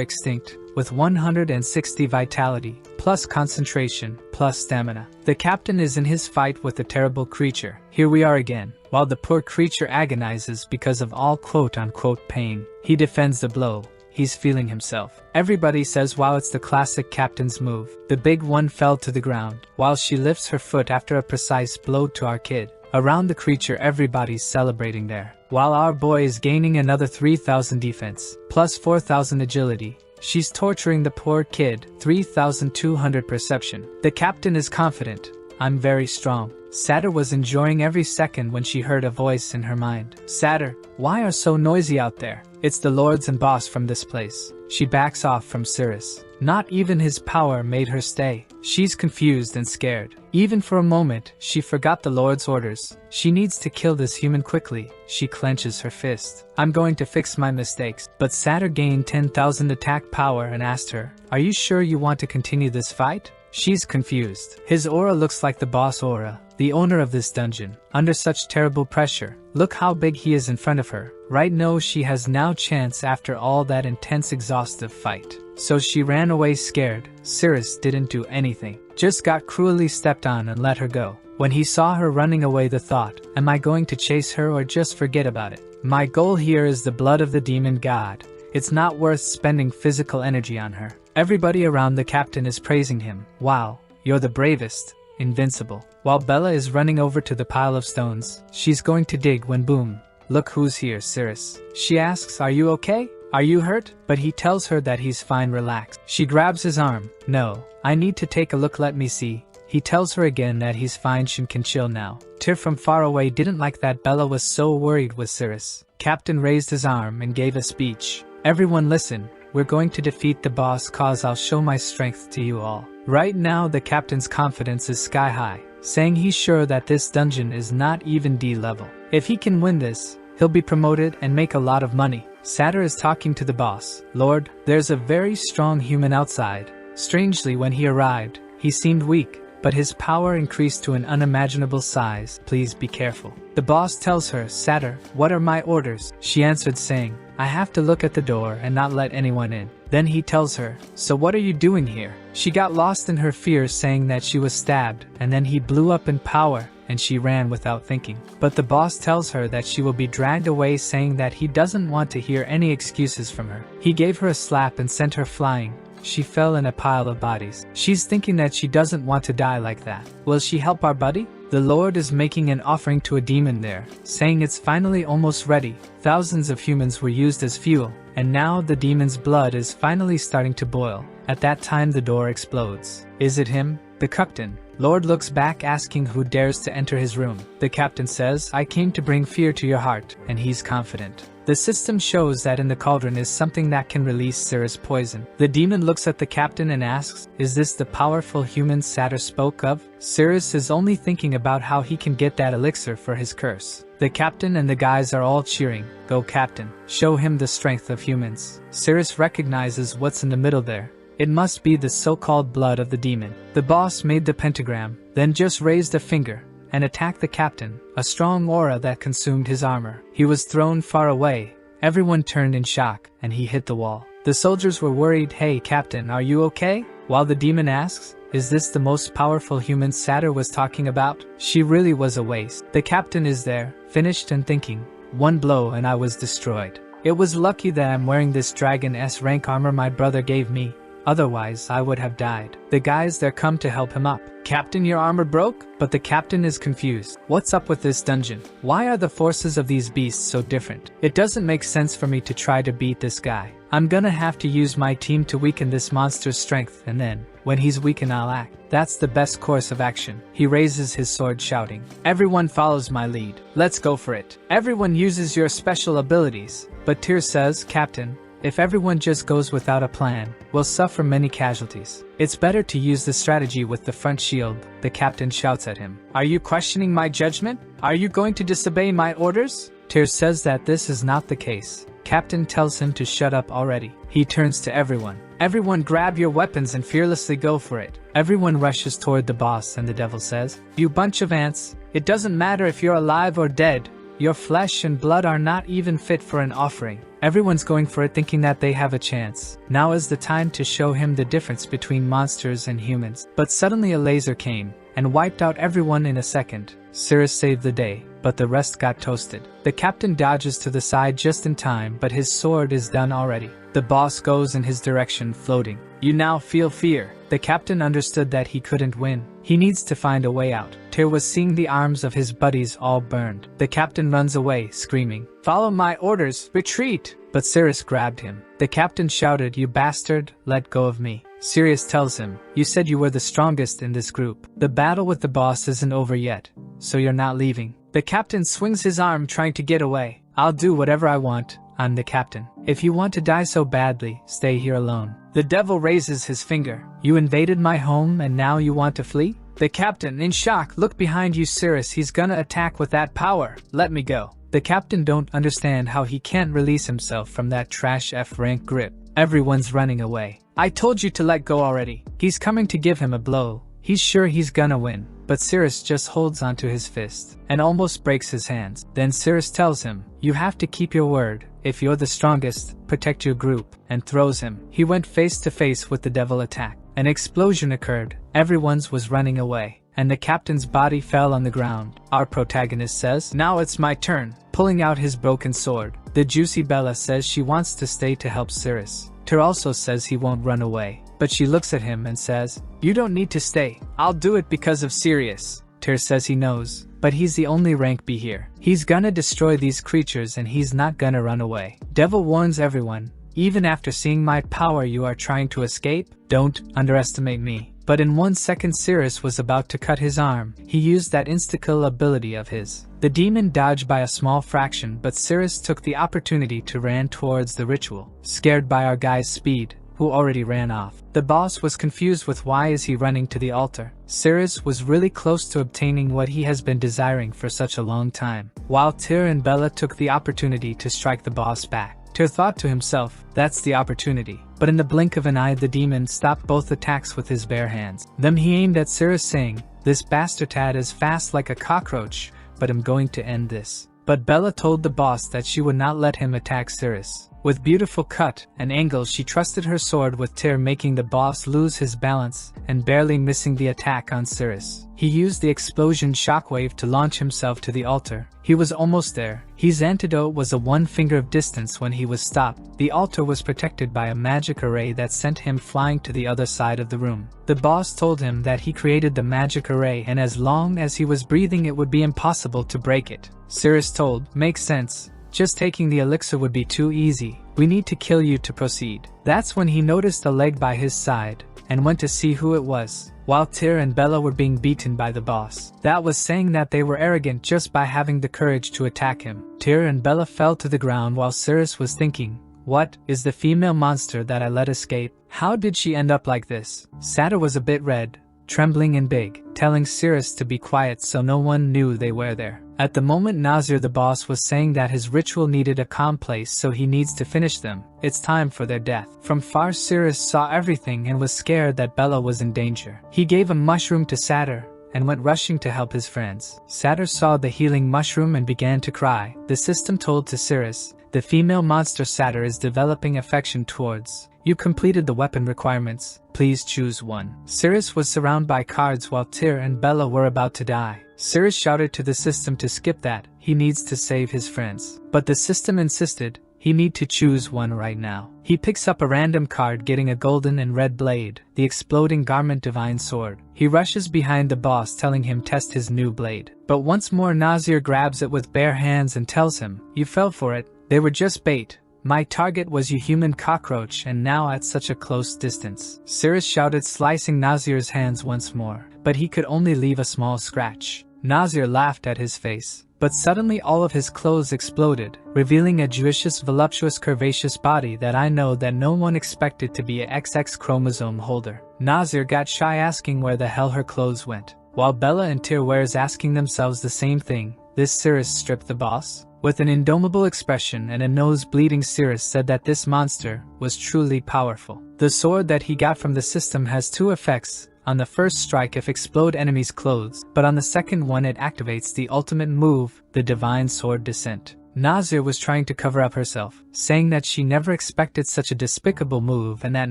Extinct, with 160 vitality, plus concentration, plus stamina. The captain is in his fight with the terrible creature. Here we are again. While the poor creature agonizes because of all quote-unquote pain, he defends the blow. He's feeling himself. Everybody says wow, it's the classic captain's move. The big one fell to the ground, while she lifts her foot after a precise blow to our kid. Around the creature everybody's celebrating there. While our boy is gaining another 3000 defense, plus 4000 agility. She's torturing the poor kid, 3200 perception. The captain is confident. I'm very strong. Satyr was enjoying every second when she heard a voice in her mind. Satyr, why are so noisy out there? It's the lords and boss from this place. She backs off from Cirrus. Not even his power made her stay. She's confused and scared. Even for a moment, she forgot the lord's orders. She needs to kill this human quickly. She clenches her fist. I'm going to fix my mistakes. But Satyr gained 10,000 attack power and asked her, "Are you sure you want to continue this fight?" She's confused. His aura looks like the boss aura, the owner of this dungeon. Under such terrible pressure, look how big he is in front of her. Right now she has no chance after all that intense exhaustive fight. So she ran away scared. Cirrus didn't do anything, just got cruelly stepped on and let her go. When he saw her running away, the thought, am I going to chase her or just forget about it? My goal here is the blood of the demon god. It's not worth spending physical energy on her. Everybody around the captain is praising him. Wow, you're the bravest, invincible. While Bella is running over to the pile of stones, she's going to dig when boom, look who's here, Cirrus. She asks, are you okay? Are you hurt? But he tells her that he's fine, relax. She grabs his arm. No, I need to take a look, let me see. He tells her again that he's fine, she can chill now. Tyr from far away didn't like that Bella was so worried with Cirrus. Captain raised his arm and gave a speech. Everyone listen, we're going to defeat the boss cause I'll show my strength to you all. Right now the captain's confidence is sky high, saying he's sure that this dungeon is not even D level. If he can win this, he'll be promoted and make a lot of money. Satyr is talking to the boss. Lord, there's a very strong human outside. Strangely, when he arrived, he seemed weak, but his power increased to an unimaginable size. Please be careful. The boss tells her, Satyr, what are my orders? She answered saying, I have to look at the door and not let anyone in. Then he tells her, so what are you doing here? She got lost in her fears, saying that she was stabbed, and then he blew up in power, and she ran without thinking. But the boss tells her that she will be dragged away, saying that he doesn't want to hear any excuses from her. He gave her a slap and sent her flying. She fell in a pile of bodies. She's thinking that she doesn't want to die like that. Will she help our buddy? The Lord is making an offering to a demon there, saying it's finally almost ready. Thousands of humans were used as fuel, and now the demon's blood is finally starting to boil. At that time the door explodes. Is it him? The captain. Lord looks back, asking who dares to enter his room. The captain says, I came to bring fear to your heart, and he's confident. The system shows that in the cauldron is something that can release Cirrus poison. The demon looks at the captain and asks, is this the powerful human Satyr spoke of? Cirrus is only thinking about how he can get that elixir for his curse. The captain and the guys are all cheering, go captain, show him the strength of humans. Cirrus recognizes what's in the middle there. It must be the so-called blood of the demon. The boss made the pentagram, then just raised a finger and attacked the captain, a strong aura that consumed his armor. He was thrown far away. Everyone turned in shock, and he hit the wall. The soldiers were worried. Hey captain, are you okay? While the demon asks, is this the most powerful human Satyr was talking about? She really was a waste. The captain is there, finished and thinking, one blow and I was destroyed. It was lucky that I'm wearing this Dragon S rank armor my brother gave me. Otherwise, I would have died. The guys there come to help him up. Captain, your armor broke? But the captain is confused. What's up with this dungeon? Why are the forces of these beasts so different? It doesn't make sense for me to try to beat this guy. I'm gonna have to use my team to weaken this monster's strength, and then, when he's weakened, I'll act. That's the best course of action. He raises his sword, shouting, everyone follows my lead. Let's go for it. Everyone uses your special abilities. But Tyr says, Captain, If everyone just goes without a plan, we'll suffer many casualties. It's better to use the strategy with the front shield, the captain shouts at him. Are you questioning my judgment? Are you going to disobey my orders? Tyr says that this is not the case. Captain tells him to shut up already. He turns to everyone. Everyone grab your weapons and fearlessly go for it. Everyone rushes toward the boss and the devil says, You bunch of ants, it doesn't matter if you're alive or dead. Your flesh and blood are not even fit for an offering. Everyone's going for it thinking that they have a chance. Now is the time to show him the difference between monsters and humans. But suddenly a laser came and wiped out everyone in a second. Cirrus saved the day, but the rest got toasted. The captain dodges to the side just in time, but his sword is done already. The boss goes in his direction, floating. You now feel fear. The captain understood that he couldn't win. He needs to find a way out. Tyr was seeing the arms of his buddies all burned. The captain runs away, screaming, Follow my orders, retreat! But Cirrus grabbed him. The captain shouted, You bastard, let go of me. Sirius tells him, You said you were the strongest in this group. The battle with the boss isn't over yet, so you're not leaving. The captain swings his arm trying to get away. I'll do whatever I want. I'm the captain. If you want to die so badly, stay here alone. The devil raises his finger. You invaded my home and now you want to flee? The captain, in shock, look behind you, Cirrus. He's gonna attack with that power. Let me go. The captain don't understand how he can't release himself from that trash F-rank grip. Everyone's running away. I told you to let go already. He's coming to give him a blow. He's sure he's gonna win. But Cirrus just holds onto his fist and almost breaks his hands. Then Cirrus tells him, You have to keep your word. If you're the strongest, protect your group, and throws him. He went face to face with the devil attack. An explosion occurred. Everyone's was running away, and the captain's body fell on the ground. Our protagonist says, Now it's my turn, pulling out his broken sword. The juicy Bella says she wants to stay to help Cirrus. Tyr also says he won't run away, but she looks at him and says, You don't need to stay. I'll do it because of Sirius. Tyr says he knows, but he's the only rank B here. He's gonna destroy these creatures and he's not gonna run away. Devil warns everyone, even after seeing my power you are trying to escape? Don't underestimate me. But in 1 second Cirrus was about to cut his arm. He used that insta-kill ability of his. The demon dodged by a small fraction, but Cirrus took the opportunity to ran towards the ritual, scared by our guy's speed, who already ran off. The boss was confused with why is he running to the altar. Cirrus was really close to obtaining what he has been desiring for such a long time. While Tyr and Bella took the opportunity to strike the boss back. Tyr thought to himself, that's the opportunity. But in the blink of an eye the demon stopped both attacks with his bare hands. Then he aimed at Cirrus saying, This bastard is fast like a cockroach, but I'm going to end this. But Bella told the boss that she would not let him attack Cirrus. With beautiful cut and angle she trusted her sword with Tyr, making the boss lose his balance and barely missing the attack on Cirrus. He used the explosion shockwave to launch himself to the altar. He was almost there. His antidote was a 1 finger of distance when he was stopped. The altar was protected by a magic array that sent him flying to the other side of the room. The boss told him that he created the magic array and as long as he was breathing it would be impossible to break it. Cirrus told, Makes sense. Just taking the elixir would be too easy. We need to kill you to proceed. That's when he noticed a leg by his side and went to see who it was. While Tyr and Bella were being beaten by the boss. That was saying that they were arrogant just by having the courage to attack him. Tyr and Bella fell to the ground while Cirrus was thinking, What is the female monster that I let escape? How did she end up like this? Satyr was a bit red, trembling and big, telling Cirrus to be quiet so no one knew they were there. At the moment Nazir the boss was saying that his ritual needed a calm place so he needs to finish them. It's time for their death. From far Cirrus saw everything and was scared that Bella was in danger. He gave a mushroom to Satyr and went rushing to help his friends. Satyr saw the healing mushroom and began to cry. The system told to Cirrus, the female monster Satyr is developing affection towards. You completed the weapon requirements. Please choose one. Cirrus was surrounded by cards while Tyr and Bella were about to die. Cirrus shouted to the system to skip that. He needs to save his friends. But the system insisted he need to choose one right now. He picks up a random card getting a golden and red blade, the exploding garment divine sword. He rushes behind the boss telling him test his new blade. But once more Nazir grabs it with bare hands and tells him, You fell for it. They were just bait. My target was you human cockroach and now at such a close distance. Cirrus shouted, slicing Nazir's hands once more, but he could only leave a small scratch. Nazir laughed at his face, but suddenly all of his clothes exploded, revealing a Jewishish voluptuous curvaceous body that I know that no one expected to be a XX chromosome holder. Nazir got shy asking where the hell her clothes went. While Bella and Tyr were asking themselves the same thing, this Cirrus stripped the boss? With an indomitable expression and a nose bleeding, Cirrus said that this monster was truly powerful. The sword that he got from the system has two effects. On the first strike it explode enemies' clothes, but on the second one it activates the ultimate move, the Divine Sword Descent. Nazir was trying to cover up herself, saying that she never expected such a despicable move and that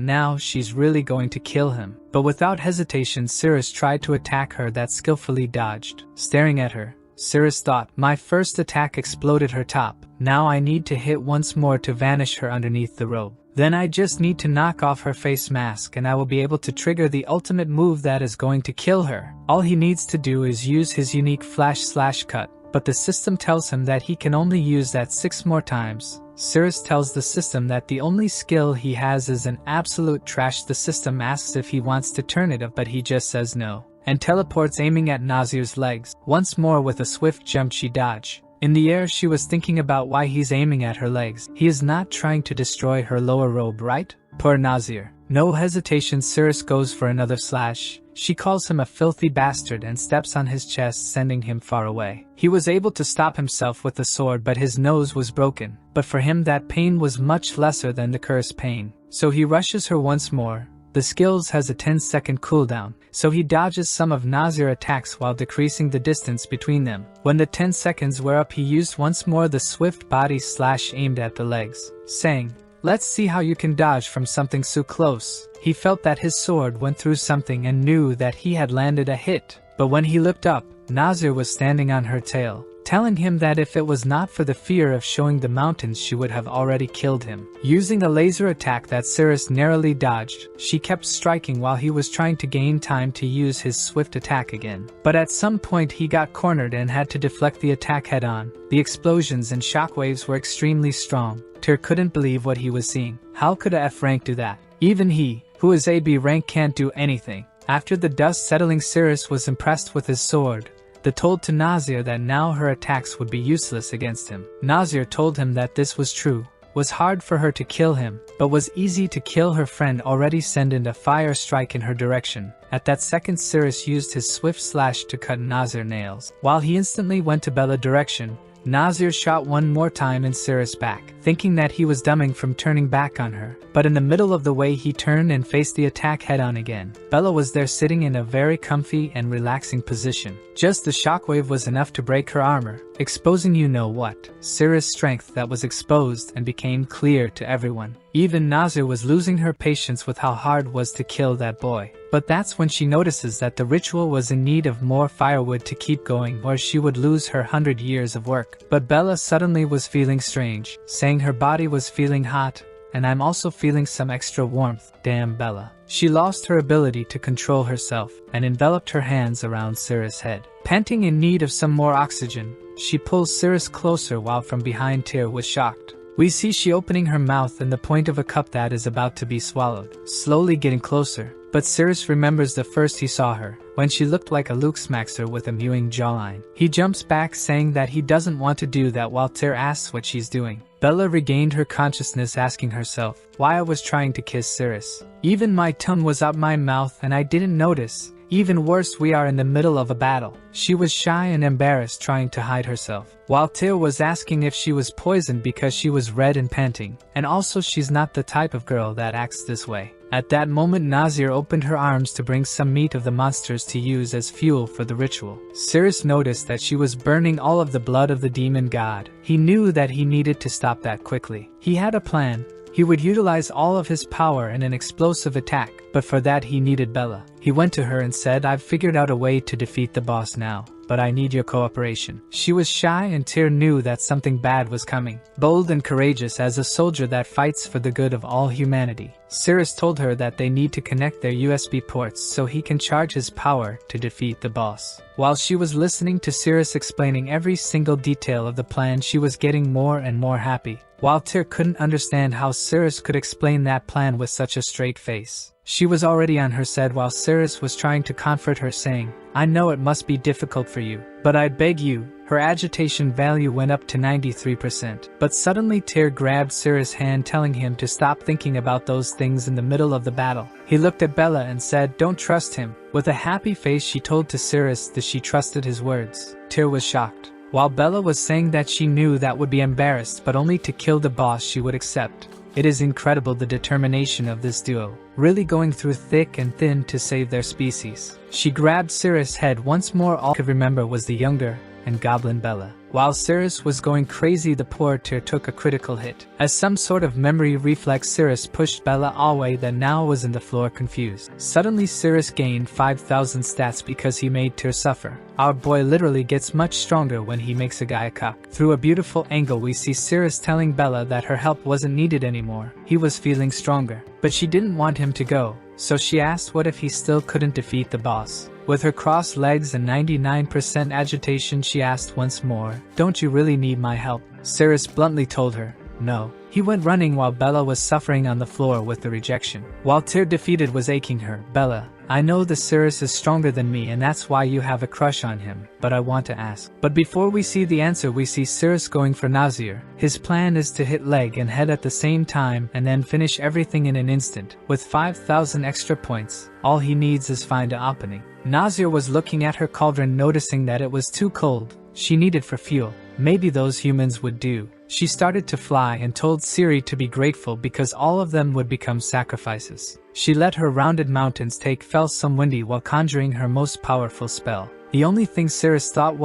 now she's really going to kill him. But without hesitation, Cirrus tried to attack her that skillfully dodged. Staring at her, Cirrus thought, my first attack exploded her top. Now I need to hit once more to vanish her underneath the robe. Then I just need to knock off her face mask and I will be able to trigger the ultimate move that is going to kill her. All he needs to do is use his unique flash/cut, but the system tells him that he can only use that 6 more times. Cirrus tells the system that the only skill he has is an absolute trash. The system asks if he wants to turn it up, but he just says no, and teleports, aiming at Nazir's legs. Once more with a swift jump she dodged. In the air she was thinking about why he's aiming at her legs. He is not trying to destroy her lower robe, right? Poor Nazir. No hesitation, Cirrus goes for another slash. She calls him a filthy bastard and steps on his chest, sending him far away. He was able to stop himself with the sword, but his nose was broken. But for him that pain was much lesser than the cursed pain. So he rushes her once more. The skills has a 10-second cooldown, so he dodges some of Nazir's attacks while decreasing the distance between them. When the 10 seconds were up, he used once more the swift body slash aimed at the legs, saying, let's see how you can dodge from something so close. He felt that his sword went through something and knew that he had landed a hit. But when he looked up, Nazir was standing on her tail, telling him that if it was not for the fear of showing the mountains she would have already killed him. Using a laser attack that Cirrus narrowly dodged, she kept striking while he was trying to gain time to use his swift attack again. But at some point he got cornered and had to deflect the attack head on. The explosions and shockwaves were extremely strong. Tyr couldn't believe what he was seeing. How could a F rank do that? Even he, who is a B rank, can't do anything. After the dust settling, Cirrus was impressed with his sword. They told to Nazir that now her attacks would be useless against him. Nazir told him that this was true. Was hard for her to kill him, but was easy to kill her friend. Already sending a fire strike in her direction. At that second, Cirrus used his swift slash to cut Nazir's nails. While he instantly went to Bella's direction, Nazir shot one more time in Cirrus' back, thinking that he was dumbing from turning back on her. But in the middle of the way he turned and faced the attack head on again. Bella was there sitting in a very comfy and relaxing position. Just the shockwave was enough to break her armor, exposing you know what. Cirrus' strength that was exposed and became clear to everyone. Even Nazir was losing her patience with how hard it was to kill that boy. But that's when she notices that the ritual was in need of more firewood to keep going, or she would lose her 100 years of work. But Bella suddenly was feeling strange, saying her body was feeling hot, and I'm also feeling some extra warmth. Damn Bella. She lost her ability to control herself, and enveloped her hands around Cirrus' head. Panting in need of some more oxygen, she pulls Cirrus closer while from behind Tyr was shocked. We see she opening her mouth and the point of a cup that is about to be swallowed, slowly getting closer. But Cirrus remembers the first he saw her, when she looked like a Luke Smackster with a mewing jawline. He jumps back, saying that he doesn't want to do that, while Tyr asks what she's doing. Bella regained her consciousness, asking herself why I was trying to kiss Cirrus. Even my tongue was up my mouth and I didn't notice. Even worse, we are in the middle of a battle. She was shy and embarrassed, trying to hide herself, while Tyr was asking if she was poisoned because she was red and panting, and also she's not the type of girl that acts this way. At that moment, Nazir opened her arms to bring some meat of the monsters to use as fuel for the ritual. Cirrus noticed that she was burning all of the blood of the demon god. He knew that he needed to stop that quickly. He had a plan. He would utilize all of his power in an explosive attack, but for that he needed Bella. He went to her and said, I've figured out a way to defeat the boss now, but I need your cooperation. She was shy and Tyr knew that something bad was coming. Bold and courageous as a soldier that fights for the good of all humanity, Cirrus told her that they need to connect their USB ports so he can charge his power to defeat the boss. While she was listening to Cirrus explaining every single detail of the plan, she was getting more and more happy. while Tyr couldn't understand how Cirrus could explain that plan with such a straight face. She was already on her side while Cirrus was trying to comfort her, saying, "I know it must be difficult for you, but I'd beg you." Her agitation value went up to 93%. But suddenly Tyr grabbed Cirrus' hand, telling him to stop thinking about those things in the middle of the battle. He looked at Bella and said, "Don't trust him." With a happy face she told to Cirrus that she trusted his words. Tyr was shocked. While Bella was saying that she knew that would be embarrassed, but only to kill the boss she would accept. It is incredible the determination of this duo, really going through thick and thin to save their species. She grabbed Cirrus' head once more. All could remember was the younger and goblin Bella. While Cirrus was going crazy, the poor Tyr took a critical hit. As some sort of memory reflex, Cirrus pushed Bella away that now was in the floor confused. Suddenly Cirrus gained 5,000 stats because he made Tyr suffer. Our boy literally gets much stronger when he makes a guy a cock. Through a beautiful angle we see Cirrus telling Bella that her help wasn't needed anymore. He was feeling stronger. But she didn't want him to go, so she asked what if he still couldn't defeat the boss. With her crossed legs and 99% agitation she asked once more, "Don't you really need my help?" Cirrus bluntly told her, "No." He went running while Bella was suffering on the floor with the rejection. While Tyr defeated was aching her, "Bella, I know the Cirrus is stronger than me and that's why you have a crush on him, but I want to ask." But before we see the answer we see Cirrus going for Nazir. His plan is to hit leg and head at the same time and then finish everything in an instant. With 5,000 extra points, all he needs is find an opening. Nazir was looking at her cauldron, noticing that it was too cold. She needed for fuel. Maybe those humans would do. She started to fly and told Siri to be grateful because all of them would become sacrifices. She let her rounded mountains take fell some windy while conjuring her most powerful spell. The only thing Cirrus thought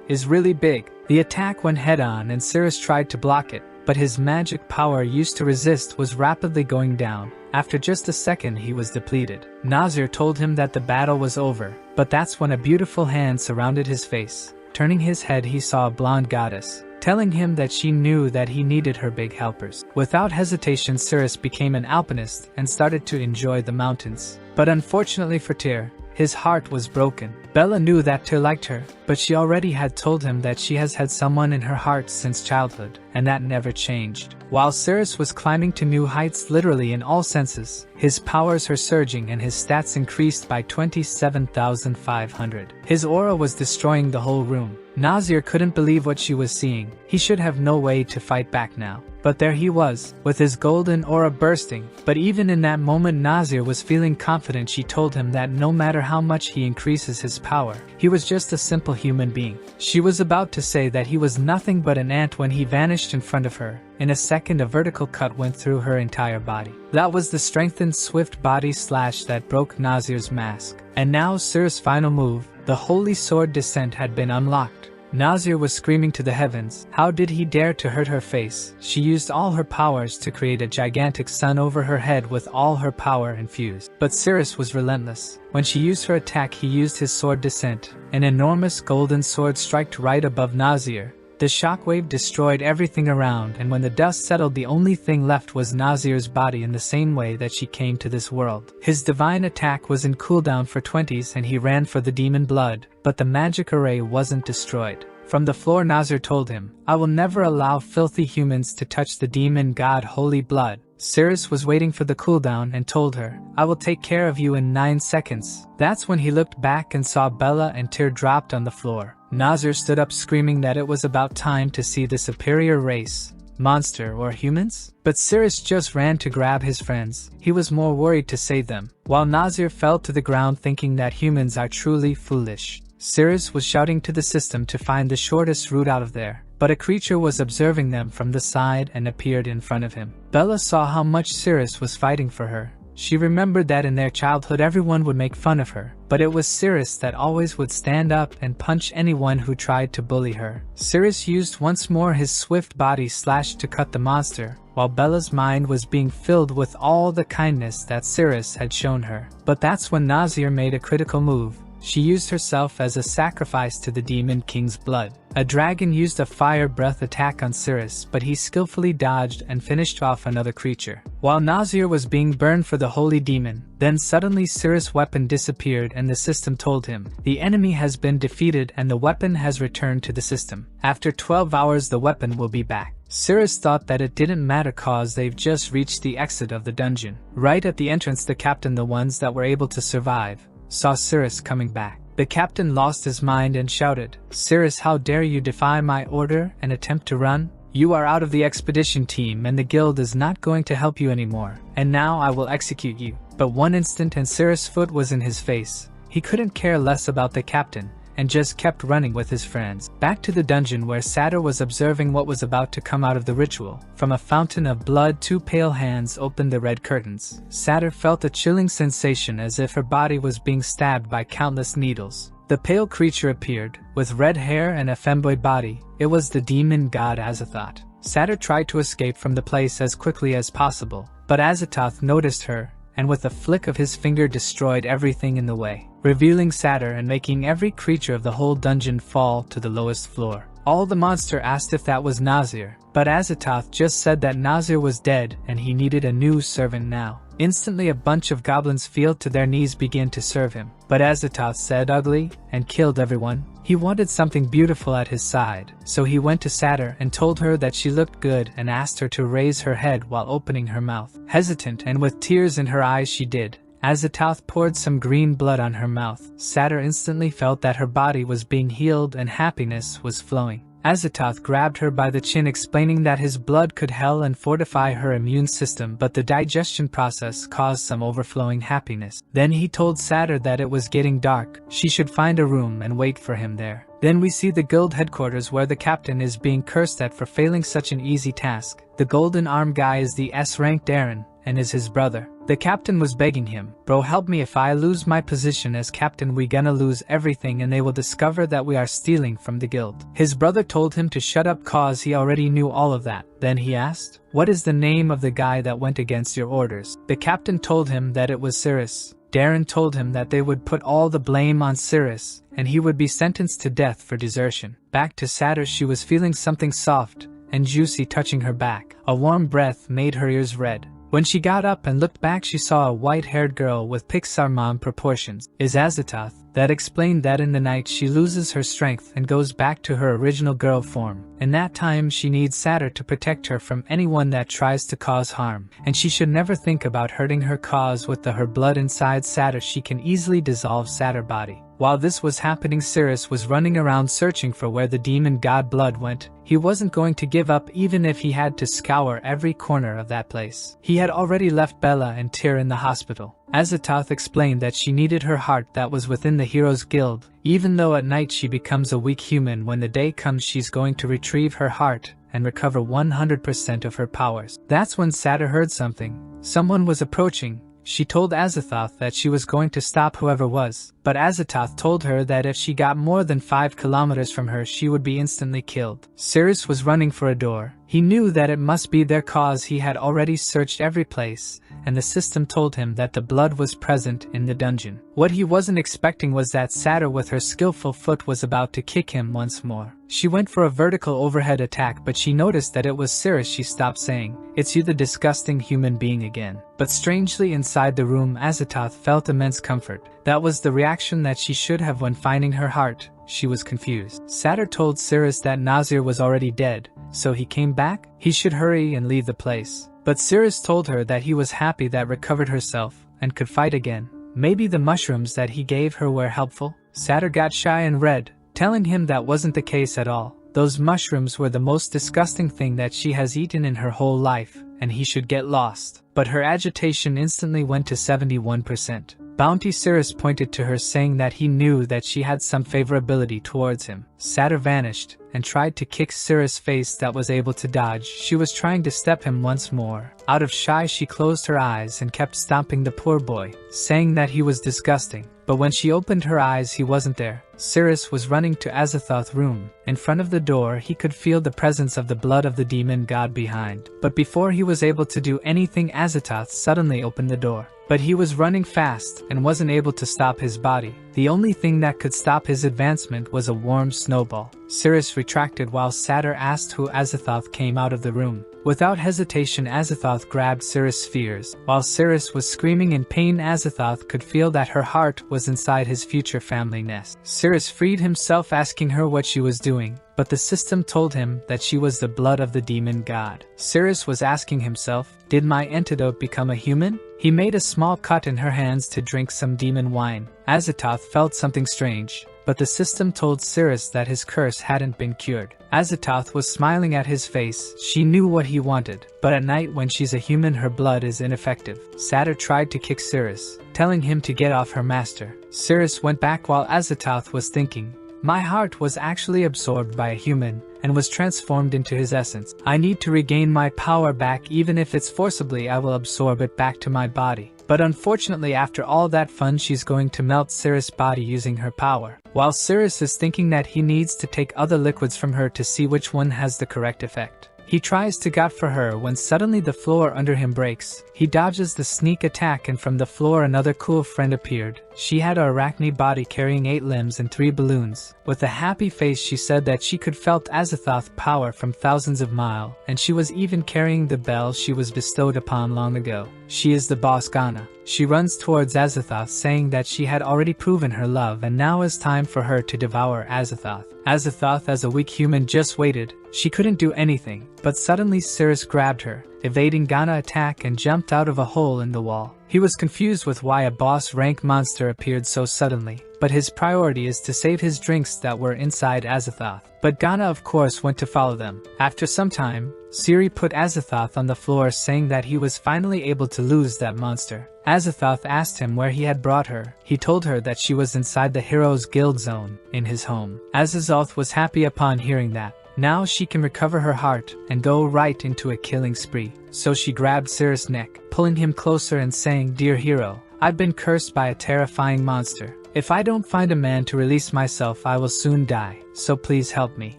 is really big. The attack went head on and Cirrus tried to block it, but his magic power used to resist was rapidly going down. After just a second he was depleted. Nazir told him that the battle was over, but that's when a beautiful hand surrounded his face. Turning his head he saw a blonde goddess, telling him that she knew that he needed her big helpers. Without hesitation Cirrus became an alpinist and started to enjoy the mountains. But unfortunately for Tyr, his heart was broken. Bella knew that Tyr liked her, but she already had told him that she has had someone in her heart since childhood, and that never changed. While Cirrus was climbing to new heights literally in all senses, his powers were surging and his stats increased by 27,500. His aura was destroying the whole room. Nazir couldn't believe what she was seeing. He should have no way to fight back now. But there he was, with his golden aura bursting. But even in that moment Nazir was feeling confident. She told him that no matter how much he increases his power, he was just a simple human being. She was about to say that he was nothing but an ant when he vanished in front of her. In a second a vertical cut went through her entire body. That was the strengthened swift body slash that broke Nazir's mask. And now Cirrus' final move, the Holy Sword Descent, had been unlocked. Nazir was screaming to the heavens. How did he dare to hurt her face? She used all her powers to create a gigantic sun over her head with all her power infused. But Cirrus was relentless. When she used her attack he used his sword descent. An enormous golden sword struck right above Nazir. The shockwave destroyed everything around, and when the dust settled the only thing left was Nazir's body in the same way that she came to this world. His divine attack was in cooldown for 20s and he ran for the demon blood, but the magic array wasn't destroyed. From the floor Nazir told him, "I will never allow filthy humans to touch the demon god holy blood." Cirrus was waiting for the cooldown and told her, "I will take care of you in 9 seconds. That's when he looked back and saw Bella and Tyr dropped on the floor. Nazir stood up screaming that it was about time to see the superior race. Monster or humans? But Cirrus just ran to grab his friends. He was more worried to save them. While Nazir fell to the ground thinking that humans are truly foolish. Cirrus was shouting to the system to find the shortest route out of there. But a creature was observing them from the side and appeared in front of him. Bella saw how much Cirrus was fighting for her. She remembered that in their childhood everyone would make fun of her, but it was Cirrus that always would stand up and punch anyone who tried to bully her. Cirrus used once more his swift body slash to cut the monster, while Bella's mind was being filled with all the kindness that Cirrus had shown her. But that's when Nazir made a critical move. She used herself as a sacrifice to the demon king's blood. A dragon used a fire breath attack on Cirrus, but he skillfully dodged and finished off another creature. While Nazir was being burned for the holy demon, then suddenly Cirrus' weapon disappeared and the system told him, "The enemy has been defeated and the weapon has returned to the system. After 12 hours the weapon will be back." Sirius thought that it didn't matter cause they've just reached the exit of the dungeon. Right at the entrance, the captain, the ones that were able to survive, saw Sirius coming back. The captain lost his mind and shouted, "Sirius, how dare you defy my order and attempt to run? You are out of the expedition team and the guild is not going to help you anymore, and now I will execute you." But one instant and Sirius' foot was in his face. He couldn't care less about the captain, and just kept running with his friends. Back to the dungeon where Satyr was observing what was about to come out of the ritual. From a fountain of blood, two pale hands opened the red curtains. Satyr felt a chilling sensation as if her body was being stabbed by countless needles. The pale creature appeared, with red hair and a femboy body. It was the demon god Azathoth. Satyr tried to escape from the place as quickly as possible, but Azathoth noticed her, and with a flick of his finger destroyed everything in the way, revealing Satyr and making every creature of the whole dungeon fall to the lowest floor. All the monster asked if that was Nazir, but Azathoth just said that Nazir was dead and he needed a new servant now. Instantly a bunch of goblins fell to their knees began to serve him, but Azathoth said ugly and killed everyone. He wanted something beautiful at his side, so he went to Satyr and told her that she looked good and asked her to raise her head while opening her mouth. Hesitant and with tears in her eyes she did. Azathoth poured some green blood on her mouth. Satyr instantly felt that her body was being healed and happiness was flowing. Azathoth grabbed her by the chin, explaining that his blood could heal and fortify her immune system, but the digestion process caused some overflowing happiness. Then he told Satyr that it was getting dark, she should find a room and wait for him there. Then we see the guild headquarters where the captain is being cursed at for failing such an easy task. The golden arm guy is the S-ranked Aaron, and is his brother. The captain was begging him, "Bro, help me, if I lose my position as captain we gonna lose everything and they will discover that we are stealing from the guild." His brother told him to shut up cause he already knew all of that. Then he asked, "What is the name of the guy that went against your orders?" The captain told him that it was Sirius. Darren told him that they would put all the blame on Sirius, and he would be sentenced to death for desertion. Back to Satyr, she was feeling something soft and juicy touching her back. A warm breath made her ears red. When she got up and looked back, she saw a white-haired girl with Pixar mom proportions. Is Azathoth. That explained that in the night she loses her strength and goes back to her original girl form. In that time she needs Satyr to protect her from anyone that tries to cause harm, and she should never think about hurting her cause. With her blood inside Satyr, she can easily dissolve Satyr body. While this was happening, Sirius was running around searching for where the demon god blood went. He wasn't going to give up even if he had to scour every corner of that place. He had already left Bella and Tyr in the hospital. Azathoth explained that she needed her heart that was within the Heroes Guild. Even though at night she becomes a weak human, when the day comes she's going to retrieve her heart and recover 100% of her powers. That's when Satyr heard something. Someone was approaching. She told Azathoth that she was going to stop whoever was, but Azathoth told her that if she got more than 5 kilometers from her she would be instantly killed. Sirius was running for a door. He knew that it must be their cause. He had already searched every place, and the system told him that the blood was present in the dungeon. What he wasn't expecting was that Satyr with her skillful foot was about to kick him once more. She went for a vertical overhead attack, but she noticed that it was Sirius. She stopped saying, "It's you, the disgusting human being again." But strangely, inside the room Azathoth felt immense comfort. That was the reaction that she should have when finding her heart. She was confused. Satyr told Sirius that Nazir was already dead, so he came back. He should hurry and leave the place. But Sirius told her that he was happy that recovered herself and could fight again. Maybe the mushrooms that he gave her were helpful? Satyr got shy and red, telling him that wasn't the case at all. Those mushrooms were the most disgusting thing that she has eaten in her whole life, and he should get lost. But her agitation instantly went to 71%. Bounty Sirius pointed to her, saying that he knew that she had some favorability towards him. Satyr vanished and tried to kick Sirius' face that was able to dodge. She was trying to step him once more. Out of shy, she closed her eyes and kept stomping the poor boy, saying that he was disgusting. But when she opened her eyes, he wasn't there. Sirius was running to Azathoth's room. In front of the door, he could feel the presence of the blood of the demon god behind. But before he was able to do anything, Azathoth suddenly opened the door. But he was running fast and wasn't able to stop his body. The only thing that could stop his advancement was a warm snowball. Sirius retracted while Satyr asked who Azathoth came out of the room. Without hesitation, Azathoth grabbed Cirrus' spheres. While Cirrus was screaming in pain, Azathoth could feel that her heart was inside his future family nest. Cirrus freed himself, asking her what she was doing, but the system told him that she was the blood of the demon god. Cirrus was asking himself, did my antidote become a human? He made a small cut in her hands to drink some demon wine. Azathoth felt something strange, but the system told Cirrus that his curse hadn't been cured. Azathoth was smiling at his face. She knew what he wanted, but at night when she's a human her blood is ineffective. Satyr tried to kick Cirrus, telling him to get off her master. Cirrus went back while Azathoth was thinking, my heart was actually absorbed by a human and was transformed into his essence. I need to regain my power back, even if it's forcibly. I will absorb it back to my body. But unfortunately, after all that fun, she's going to melt Cirrus' body using her power. While Cirrus is thinking that he needs to take other liquids from her to see which one has the correct effect. He tries to go for her when suddenly the floor under him breaks. He dodges the sneak attack, and from the floor another cool friend appeared. She had an arachne body carrying 8 limbs and 3 balloons. With a happy face she said that she could felt Azathoth's power from thousands of miles, and she was even carrying the bell she was bestowed upon long ago. She is the boss Ghana. She runs towards Azathoth, saying that she had already proven her love and now is time for her to devour Azathoth. Azathoth, as a weak human, just waited. She couldn't do anything, but suddenly Cirrus grabbed her, evading Ghana's attack, and jumped out of a hole in the wall. He was confused with why a boss-rank monster appeared so suddenly, but his priority is to save his drinks that were inside Azathoth. But Ghana of course went to follow them. After some time, Siri put Azathoth on the floor, saying that he was finally able to lose that monster. Azathoth asked him where he had brought her. He told her that she was inside the Heroes Guild zone, in his home. Azathoth was happy upon hearing that. Now she can recover her heart and go right into a killing spree. So she grabbed Cirrus' neck, pulling him closer and saying, dear hero, I've been cursed by a terrifying monster. If I don't find a man to release myself, I will soon die. So please help me.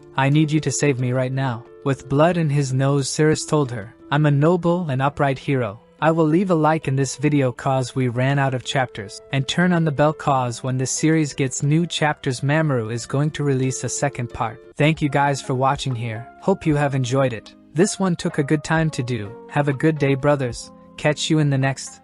I need you to save me right now. With blood in his nose, Cirrus told her, I'm a noble and upright hero. I will leave a like in this video cause we ran out of chapters, and turn on the bell cause when this series gets new chapters Mamoru is going to release a second part. Thank you guys for watching here. Hope you have enjoyed it. This one took a good time to do. Have a good day, brothers. Catch you in the next.